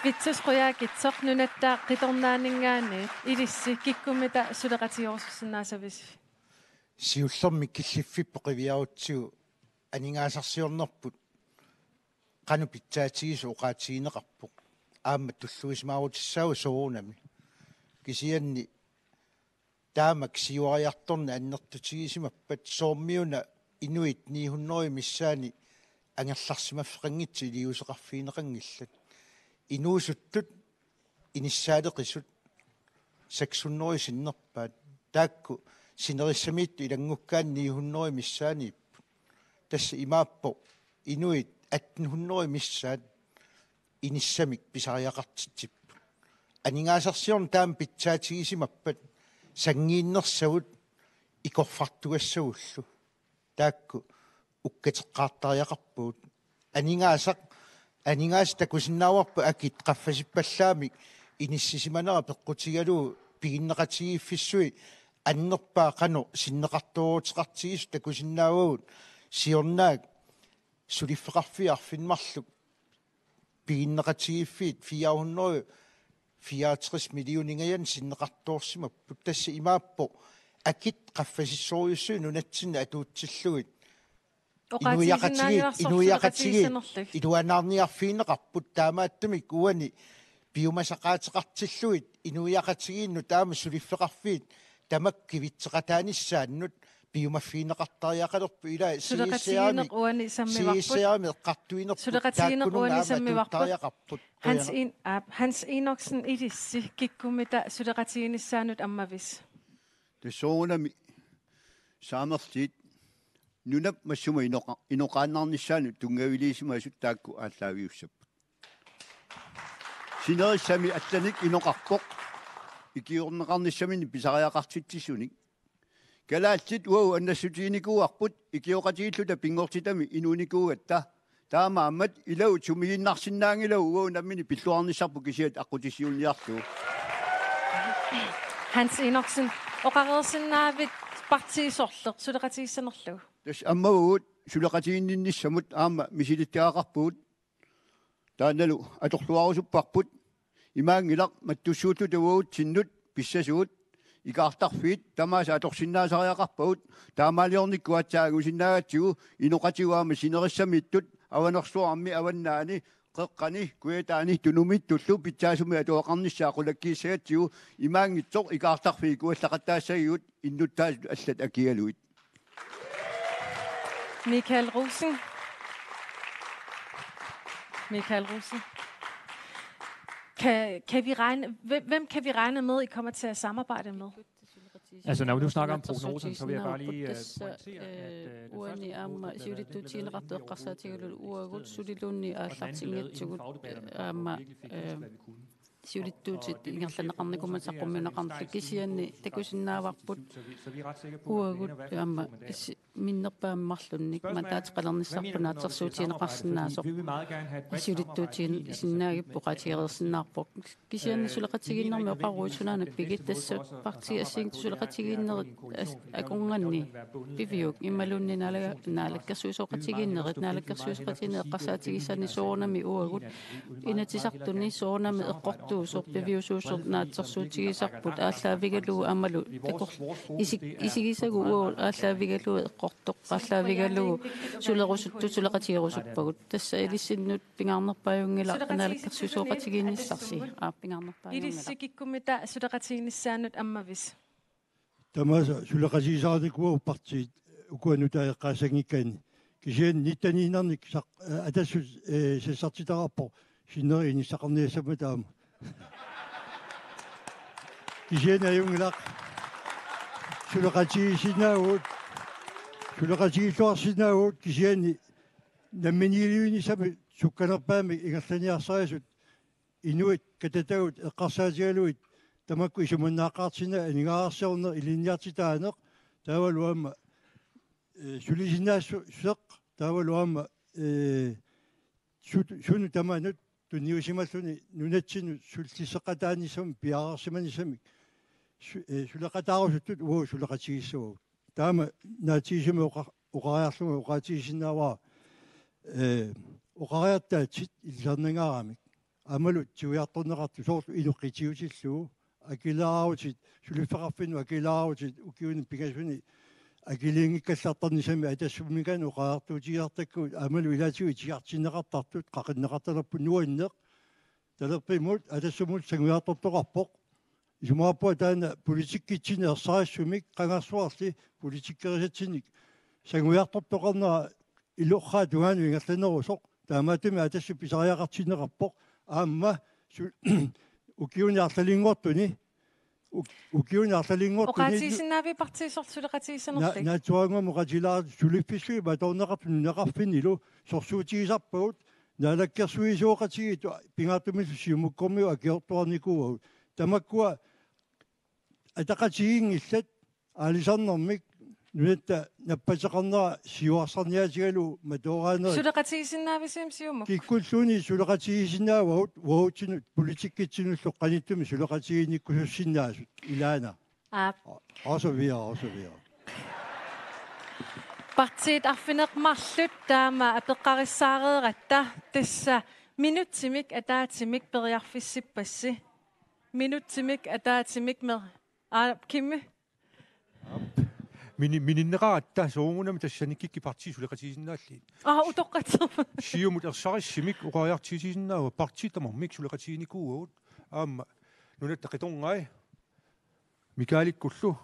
[SPEAKER 2] витсусқуяакитсоқ нунаттаа қиторнаанингаани илисси киккумита сулеқатиорсуссиннаасависи
[SPEAKER 3] сиуллэрми киллиффиппо қивиаутсигу анингаасарсиорнерпут қану питсаатигису оқаатигинеқарпоқ аама туллуисмаарутиссаагу соорунами кисианни таамак сиуариарторна аннертутигисимаппат соормиуна инуит 900 миссаани ангерларсимаффеқангитси илиусеқарфиинеқангиллат инуусуттут иниссаалеқисут 600 синнерпаат таакку синериссамиитту илангуккаан 900 миссаанииппут тасса имааппо инуит 1800 миссаат иниссамик писариақартитсиппут анингаасарсиорн таам питсаатигисимаппат сангииннерсагут икорфартугассагуллу таакку уккатеққаартариақарпуут анингаас такусиннааварпу акит қаффасиппаллаамик иниссисиманера пеққутигалуу пигиннеқатигииффиссуи аннерпаа қану синнеқартуурутеқартигис такусиннаавагут сиорнаак сулиффеқарфиарфинмарлук пигиннеқатигииффиит 464 миллионингаян синнеқартуорсимаппут тасса имааппо акит қаффасиссориуссуи нунатсинна атуутсиллугит инуиақатигит илуанаарниарфиинеқарпут таамааттумик уани биумасақаатеқартиллугит инуиақатигиинну таама сулиффеқарфиит тамак кивитсеқатааниссааннут биумаффиинеқартариақалерпу ила
[SPEAKER 2] сулеқатигинеқ уани саммиварпут
[SPEAKER 3] эққартуинерпут
[SPEAKER 2] уани саммиварпут Hans Enoksen idissi kikkumita sулеқатигиниссаанут аммавис
[SPEAKER 7] тесоонами саамерлит нунап массума иноқааннарниссаану тунгавилисимаасут таакку ааллаавиуссаппут синериссами алланик иноқарпоқ икиорнеқарниссамини писариақартитсисуник калааллит уау аннассутииникууарпут икиоқатигиллута пингортитами инуникуугатта таамааммат илау тумииннарсинаангилау уау наммини пиллуарниссарпу кисиат аққутиссиунниарлуу
[SPEAKER 2] Hans Enoksen оқареерсиннаавит партиисорлер сулеқатигиссанерлуг
[SPEAKER 7] тас аммавуут сулеқатигиннинниссамут аама мисилиттиақарпуут тааналу аторлуарусуппарпут имаангилақ маттуссууту тавуут синнут писсасуут икаартарфиит тамааса аторсиннаасариақарпаут таамаалиорниккуатсаагусиннаагатсигу иноқатигуаама синериссамиттут аванерсуарми аваннаани қеққани куятаани тунумиттуллу питсаасуми атуақарниссаа қулаккииссагатсигу имаангитсоқ икаартарфии куаллақаттаассагиут иннуттаасут аллат акиалуит
[SPEAKER 2] Michael Rosen. Hvem kan vi regne med, I kommer til at samarbejde med?
[SPEAKER 5] Altså, når vi nu snakker om prognosen, så vil jeg bare lige pointere, at
[SPEAKER 11] uani amma siulittuutiin rattoeqqarsaatigalul uagut sulilunni aallartingatsugut amma siulittuutit ingerlanaqarnikummasaqqumiunaqarnallu kisianni takusinnaavaqput uagut amma minnerpaammarlunnik mataatiqalernissarpunaatersuutiineqarsinnaasoq siulittuutiin sinnaagippu qatigereersinnaarpoq kisianni suleqatigiinnermi oqarruusunaanak pigit tassut parti assiing suleqatigiinnerit akunganni piviuk immalunni naalakkersuusoqatigiinnerit naalakkersuusqatigiinne eqqarsaatigissanni soornami uagut inatisartunni soornami eqqortuusoq piviusuusoq naatsersuutigisarput ааллаавигалуу аммалу такор исигисагу ааллаавигалуу эққортоқ ааллаавигалуу сулерусутту сулеқатиерусуппагут тасса илиссиннут пингаарнерпааюнгила анаалаккерсусооқатигиинниссарси пингаарнерпааюнгила
[SPEAKER 2] илиссикиккумита сулеқатигинниссаанут аммавис
[SPEAKER 9] тамаса сулеқатигисаартикуа уппартиит укуанута эққаасагниккаани кисиан ниттаниинарник атассус сессартитараппо синнери иниссақарниассама таама кисиан аюнгилақ сулеқатигисуарсинаагуут кисиани намминилиунисами сукканерпаами ингерланиарсариасут инуит кататагут эққарсаатигалуит тамакку исуманнааққаартина анигаарсиорнер илинниартитаанеқ таавалуама сулисинаассеқ таавалуама суну таманут тунниусималлуни нунатсину султиссеқатааниссами пиаарсиманисами сулеқатаарусуттут уу сулеқатигиссуагут таама наатигисими оқариарлуга оқаатигисиннааваа оқариартаатсит иллернангаарамик амалу тиуиарторнеқарту соорлу инуққитиутиллуу акилаарутит сулиффеқарфину акилаарутит укиуни пигасуни акилингиккаллартарнисами атассуммикан оқаартуутигиартаккуут амалу илаатигу тиартинеқартартут қақиннеқарталерпу нуаннеқ талерпимут атассумут сангуиарторторарпоқ исумааппуа таана политиккитсини ерсаассумик қангарсуарли политиккерисатсиник сангуиарторторнера илуққаа тугаану ингерланерусоқ таамаатуми атассу писариақартинеқарпоқ аама укиуниарлалингуартуни
[SPEAKER 2] оқаатигисиннаави партиисорт сулеқатигисанерлик
[SPEAKER 9] наатуангаму qatилаар сулиффиссуи маторнеқартуни неқарфинилу сорсуутигисарпагут наалаккерсуисуоқатигиту пингаатумиллу сиумуккормиу акиортуарникууагут тамаккуа атақатигингиллат аалисарнэрмик нунатта наппатеқарнера сиуарсарниатигалу матоогаанери
[SPEAKER 2] сулеқатигисиннаависим сиумук
[SPEAKER 9] киккуллууни сулеқатигисиннаавагут уаутсинут политиккитсинуллу қаниттуми сулеқатигиниккусуссиннаасут илаана осовиа
[SPEAKER 2] партиит арфинеқмарлут таама апеққариссаареератта тасса минутсимик атаатимик периарфиссиппасси минутсимик атаатимик мер кимми
[SPEAKER 8] мининнераатта соongунами тассаниккикки парти сулеқатигисиннаалли
[SPEAKER 2] утоққатсер
[SPEAKER 8] сиумут ерсариссимик уқариартигисиннаава партитамармик сулеқатигиникуугут аама нунатта қиторнгаи микааликкуллу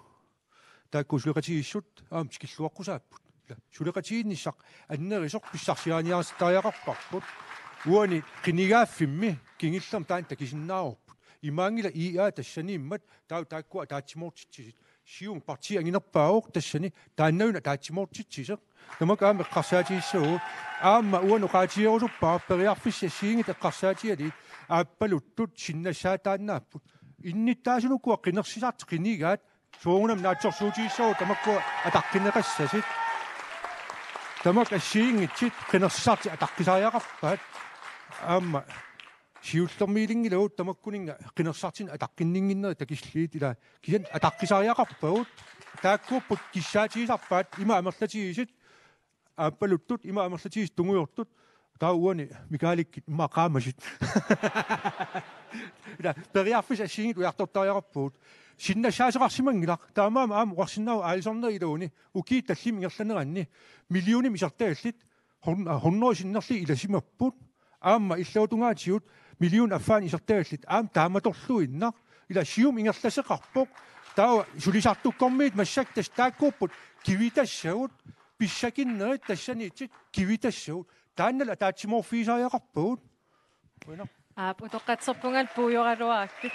[SPEAKER 8] таакку сулеқатигиссут аама тикиллуаққусааппут сулеқатигинниссақ аннерисоқ писсарсиааниарстариақарпарпут уани қинигааффимми кингиллам таан такисиннааварпут имаангила иа тассанииммат тааккуа таатсимоортитсисит сиум парти ангинерпаауқ тассани тааннауна таатсимоортитсисеқ тамак аама эққарсаатигиссуу аама уану qaatiерусуппаа периарфисса сиингит эққарсаатиали ааппалуттут синнассаатааннааппут инниттаасунуккуа қинерсисаарти қинигаат соongунам наатсорсуутигиссуу тамаккуа атаққинеқассасит тамак ассиингитсит қинерсисаарти атаққисариақарпаат аама сиуллермиилингилаут тамаккунинга қинерсартин атаққиннингиннери такислиит ила кисан атаққисариақарпагут тааккууппут киссаатигисарпаат има амерлатигисит ааппалуттут има амерлатигис тунгуйортут таа уани микааликкит има qaamасит ила периарфис ассиингит уяртортариақарпуут синнассаасеқарсимангилақ таамаама аама уарсиннаау аалисорнери илууни укиит таллим ингерланеранни миллиони мисартааллит 100 синнерли иласимаппут аама иллаутунгаатиут миллион аффаани исертааллит аама тааматорлуиннақ ила сиум ингерласеқарпоқ таа сулисартуккормиит массактас тааккууппут кивитассагут писсакиннерит тассаниитсит кивитассагут тааннала таатсиморфисариақарпагут уина
[SPEAKER 2] утоққатсерпунгал пуйораруаакки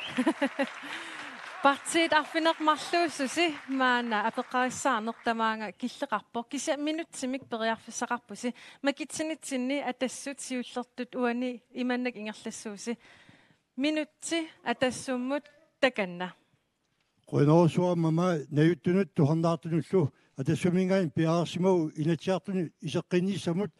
[SPEAKER 2] партиит арфинеқмарлуусуси маана апеққариссаарнертамаанга киллеқарпо кися минутсимик периарфиссақарпуси макитсинитсинни атассут сиуллертут уани иманнак ингерлассууси minutti atassumut takanna.
[SPEAKER 9] Qoinoosua mama nayuttunut tuhannartunullu atassummingain piaarsimau inatsiartunu iseqqinnissamut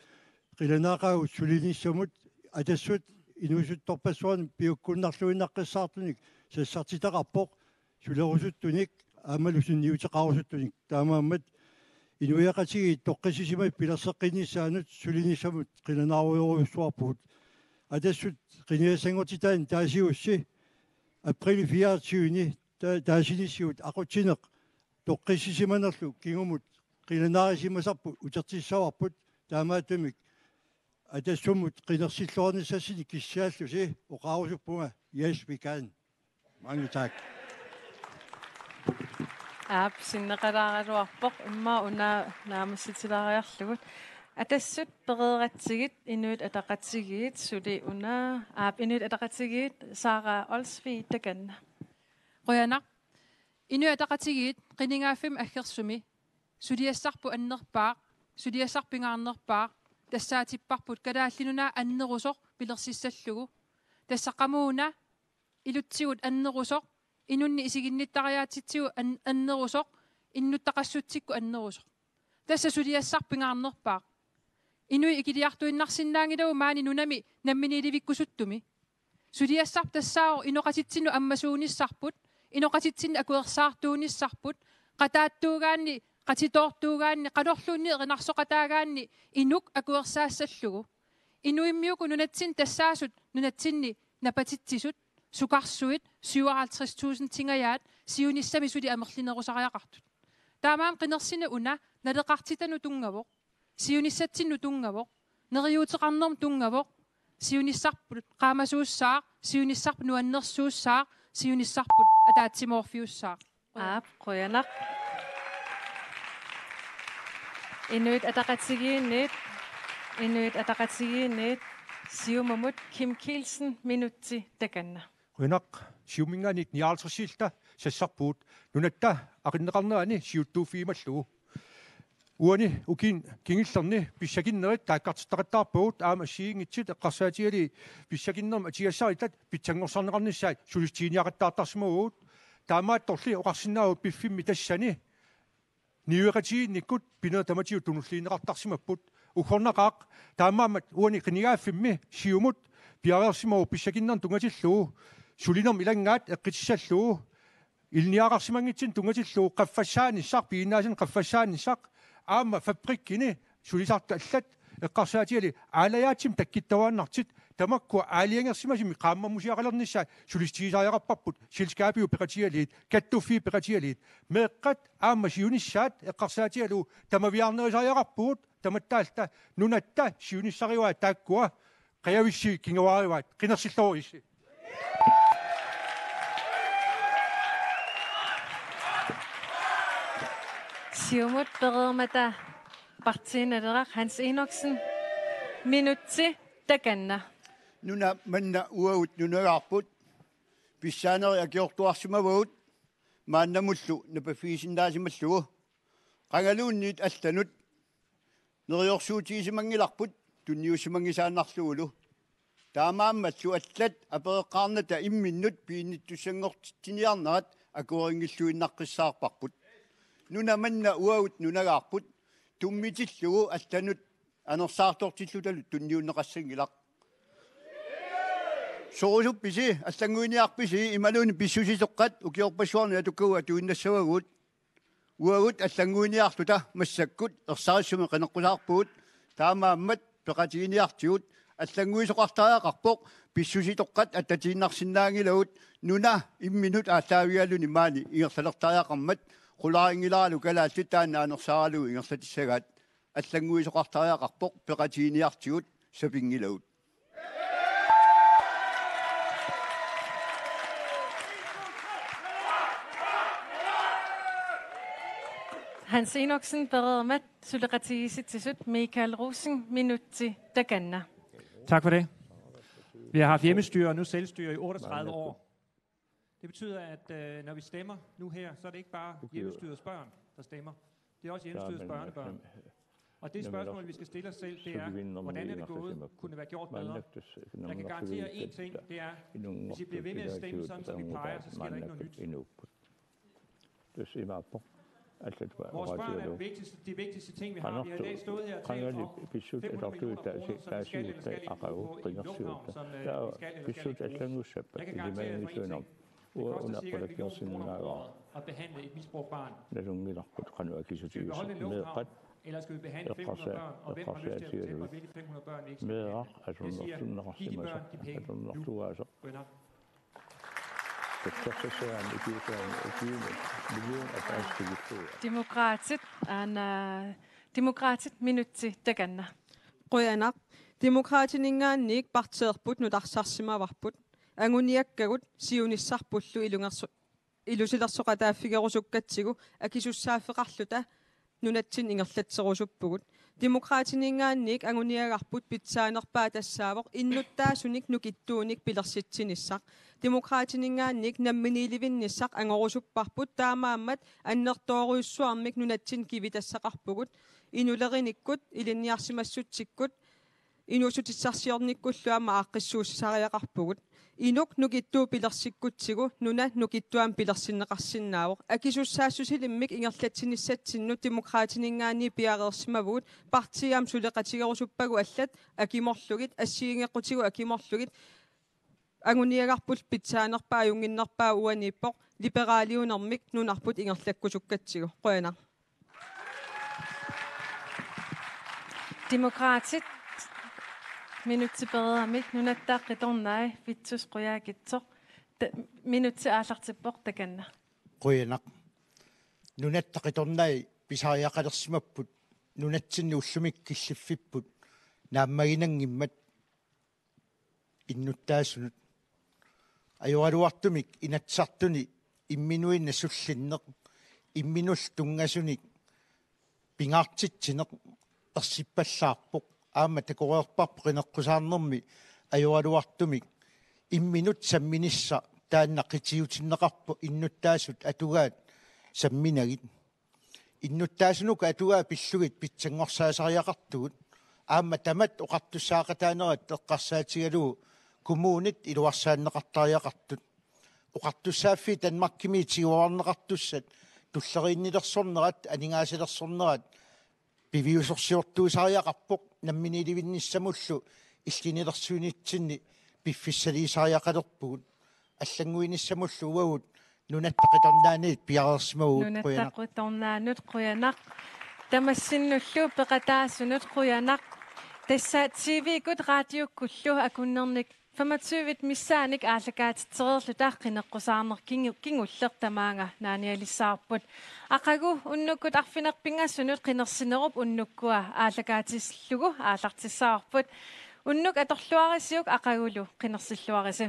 [SPEAKER 9] qilanaaqagu sulinissamut atassut inusuttorpassuan piukkunnarluinnaqqissaartunik sassartitaqarpoq sulerusuttunik aamalusunniuteqarusuttunik taamaammat inuiaqatigi toqqisisimat pilerseqqinnissaanut sulinissamut qilanaaruyorussuarput atassut qiniasangortitaan taasiussi april 24 taasinissiut aqutsineq toqqisisimanerlu kingumut qilanaarissimmasarpu utertissauarput taamaatumik atassumut qinersilluornissassini kissiaallusi oqaarusuppunga yes we can. Mange tak.
[SPEAKER 2] Sinneqalaaraluarpoq imma una naamassitilaariarlugut atassut pereeratsigit inuit ataqatsigiit suli una inuit ataqatsigiit Sara Olsvig takanna.
[SPEAKER 4] Qoyana inuit ataqatsigiit qiningaafim aggersumi suliassarpu annerpaaq suliassarpingaarnerpaaq тассаатиппарпут калааллинуна аннерусоқ пилерсиссаллугу тассақамууна илутсигут аннерусоқ инунни исигинниттариаатитсигу аннерусоқ иннуттақассутсикку аннерусоқ тасса сулиассарпингаарнерпаа инуи икилиартуиннарсиннаангилау маани нунами намминиливиккусуттуми сулиассарп тассаао иноқатитсину аммасуунissarput иноқатитсинни акуерсаартууниссарпут qataattuugaanni qatitoortuugaanni qalorluunni erinarsoqataaгаanni inuk akuersaassаллугу inuimmiuku nunatsin tassaasut nunatsinni napatitsisut sukarsuit 57,000 tingayaat siunissami suli amerlinerusariaqartut taamaam qinersina una naleqartitanu tungavoq siunissatsinnu tungavoq neriuuteqarnerm tungavoq siunissarput qaamasuussaaq siunissarp nuannersuussaaq siunissarput ataatimorfiussaaq
[SPEAKER 2] qoyanaq Inuit ataqatigiinit siumamut Kim Kielsen minutti takanna.
[SPEAKER 8] Qoyanaq siumingaanit niaaltersilta sassarpuut nunatta aqinneqarnerani siuttuufiimallugu uani ukin kingillerni pissakinnerit taakkartittaqattaarpuut aama siingitsit eqqarsaatigali pissakinnerma atigassaritat pitsangorsorneqarnissaat sulistiiniaqattaartarsimuguut taamaattorli oqarsinnaavut piffimmi tassani niueqatiinnikkut pinertamatiu tunulliineqartarsimapput ukhornaqaaq taamaamat uani qinigaaffimmi siumut piareersimagu pissakinnerm tungatillugu sulinerm ilangaat eqqitissalluu ilniaqarsimangitsin tungatillugu qaffassaanissaq piinaasin qaffassaanissaq aama fabrikkini sulisarta allat eqqarsaatigali aalayaatsim takkittavaannartit tamakku aaliangersimasimi qaammamusiaqalernissa sulistiisariaqarparput silskaapiu peqatialiit kattuffi peqatialiit meeqqat aama siunissaat eqqarsaatigalu tamaviarnerisariaqarpuut tamattaalta nunatta siunissariuaa taakkua qayavissi kingavaarivaat qinersillorissi
[SPEAKER 2] Siumut beremata partiinaleraq Hans Enoksen minutti takanna.
[SPEAKER 7] Nuna manna uaut nunagaarput pissaaneri akiortuarsimavaut maannamullu napafiisinnaasimallugu qangaluunniit allanut neriorsuutiisimangilarput tunniussimangisaannarluulu taamaammallu allat apereqqaarnata imminnut piinnittussangortitiniarnerat akueringilluinnaqqissaarparput nuna manna uaut nunagaarput tummitillugu allanut anersaartortillutalu tunniunneqassangilaq sorusuppisi allanguiniarpisi imaluuni pissusitoqqat ukiorpassuarni atukkuga tuinnassavaguut uagut allanguiniartuta massakkut ersarissumi qaneqqusaarpuut taamaammat peqatiiniartigut allanguisoqartariaqarpoq pissusitoqqat attatiinnarsinnaangilagut nuna imminut aallaavialuni maani ingersalertariaqarmat qularingilaralu kalaallit taanna anersaaralu ingerlatissagaat аллангуисоқартариақарпоқ пеқатииниартигут сапингилавут
[SPEAKER 2] Hans Enoksen bereder suleqatigisitsisut Michael Rosen minutti takanna.
[SPEAKER 5] Tak for det. Vi har haft hjemmestyre og nu selvstyre i 38 år. Det betyder, at når vi stemmer nu her, så er det ikke bare hjemmestyrets børn, der stemmer. Det er også hjemmestyrets børnebørn. Og det spørgsmål, vi skal stille os selv, det er, hvordan er det gået? Kunne det være gjort bedre? Jeg kan garantere én ting, det er, hvis I bliver ved med at stemme sådan, som vi plejer, så sker der ikke noget nyt. Vores børn er de vigtigste ting, vi har. Vi har i dag stået her og talt for 500 millioner kroner, som vi skal eller skal ikke bruge på en lufthavn, som vi skal eller skal ikke bruge. Jeg kan garantere for én ting. Det koster cirka 1 million kroner om året at behandle et misbrugt barn. Skal vi beholde en lufthavn, eller skal vi behandle 500 børn, og hvem har lyst til at fortælle mig, hvilke 500 børn vi ikke skal behandle? Jeg siger, giv de børn de penge nu. Bønder.
[SPEAKER 2] Demokraatit minuutti teganna.
[SPEAKER 10] Qoyanak demokraatinningaanniik parteerput nutarsaarsimavarput anguniakkagut siunissarpullu ilusilersoqataaffigerusukkatsigu akisussaaffeqarluta nunatsin ingerlatserusuppugut demokraatinningaanniik anguniagarput pitsaanerpaa tassaavoq innuttaasunik nukittuunik pilersitsinissaq demokraatinningaanniik namminiilivinnissaq angorusupparput taamaammat annertooriussuarmik nunatsin kivitassaqarpugut inulerinikut ilinniarsimassuttikkut inusutissarsiornikkulluama aaqqissuussariaqarpugut inuk nukittuu pilersikkutsigu nuna nukittuam pilersinneqarsinnaawoq akisussaassusilimmik ingerlatsinissatsinnu demokraatinningaanni piareersimavuut partiam suleqatigerusuppagu allat akimorlugit assiingeqqutigu akimorlugit anguniagarput pitsaanerpaa junginnerpaa uaniippoq liberaaliunermik nunarput ingerlakkusukkatsigu qoyana
[SPEAKER 2] Demokraatit minuutti bedre mik nunattaaqitornai vitsus qoyaakitsoq minuutti aallartippoq takanna
[SPEAKER 3] qoyanaq nunattaqitornai pisariaqalersimapput nunatsinni ullumik killiffipput naammaginangimmat innuttaasunut ajoraluartumik inatsartuni imminuinna sullinneq imminul tungasunik pingaartitsineq ersippallаарpoq aama takoreerparpoq ineqqusaarnermi ajoraluartumik imminut samminissa taannaqitiutinneqarpo innuttaasut atugaat samminagit innuttaasunuka atugaa pillugit pitsangorsaasariaqartugut aama tamat oqartussaaqataanerat eqqarsaatigalugu kumuunit iluarsaanneqartariaqartut oqartussaafi tanmarkimi tiguarneqartussat tulleriinnilersornerat aningaasilersornerat piviusorsiortuusariaqarpoq namminiilivinnissamullu illinilersuunitsinni piffissaliisariaqalerpugut аллангуинissамуллу уагут нунаттақиторнаанит пиареерсимагут
[SPEAKER 2] нунаттақиторнаанут қуянақ тамассиннуллу пеқатаассунут қуянақ тасса тв-гут радиоккуллу акуннерник 25 миссааник ааллакаатитсереерлу тааққинеққусаарнер кингуллер тамаанга нааниалиссаарпут ақагу уннуккут арфинерпингассунут қинерсинеруп уннуккуа ааллакаатиллугу аалартиссаарпут уннук аторлуарисиук ақагулу қинерсиллуариси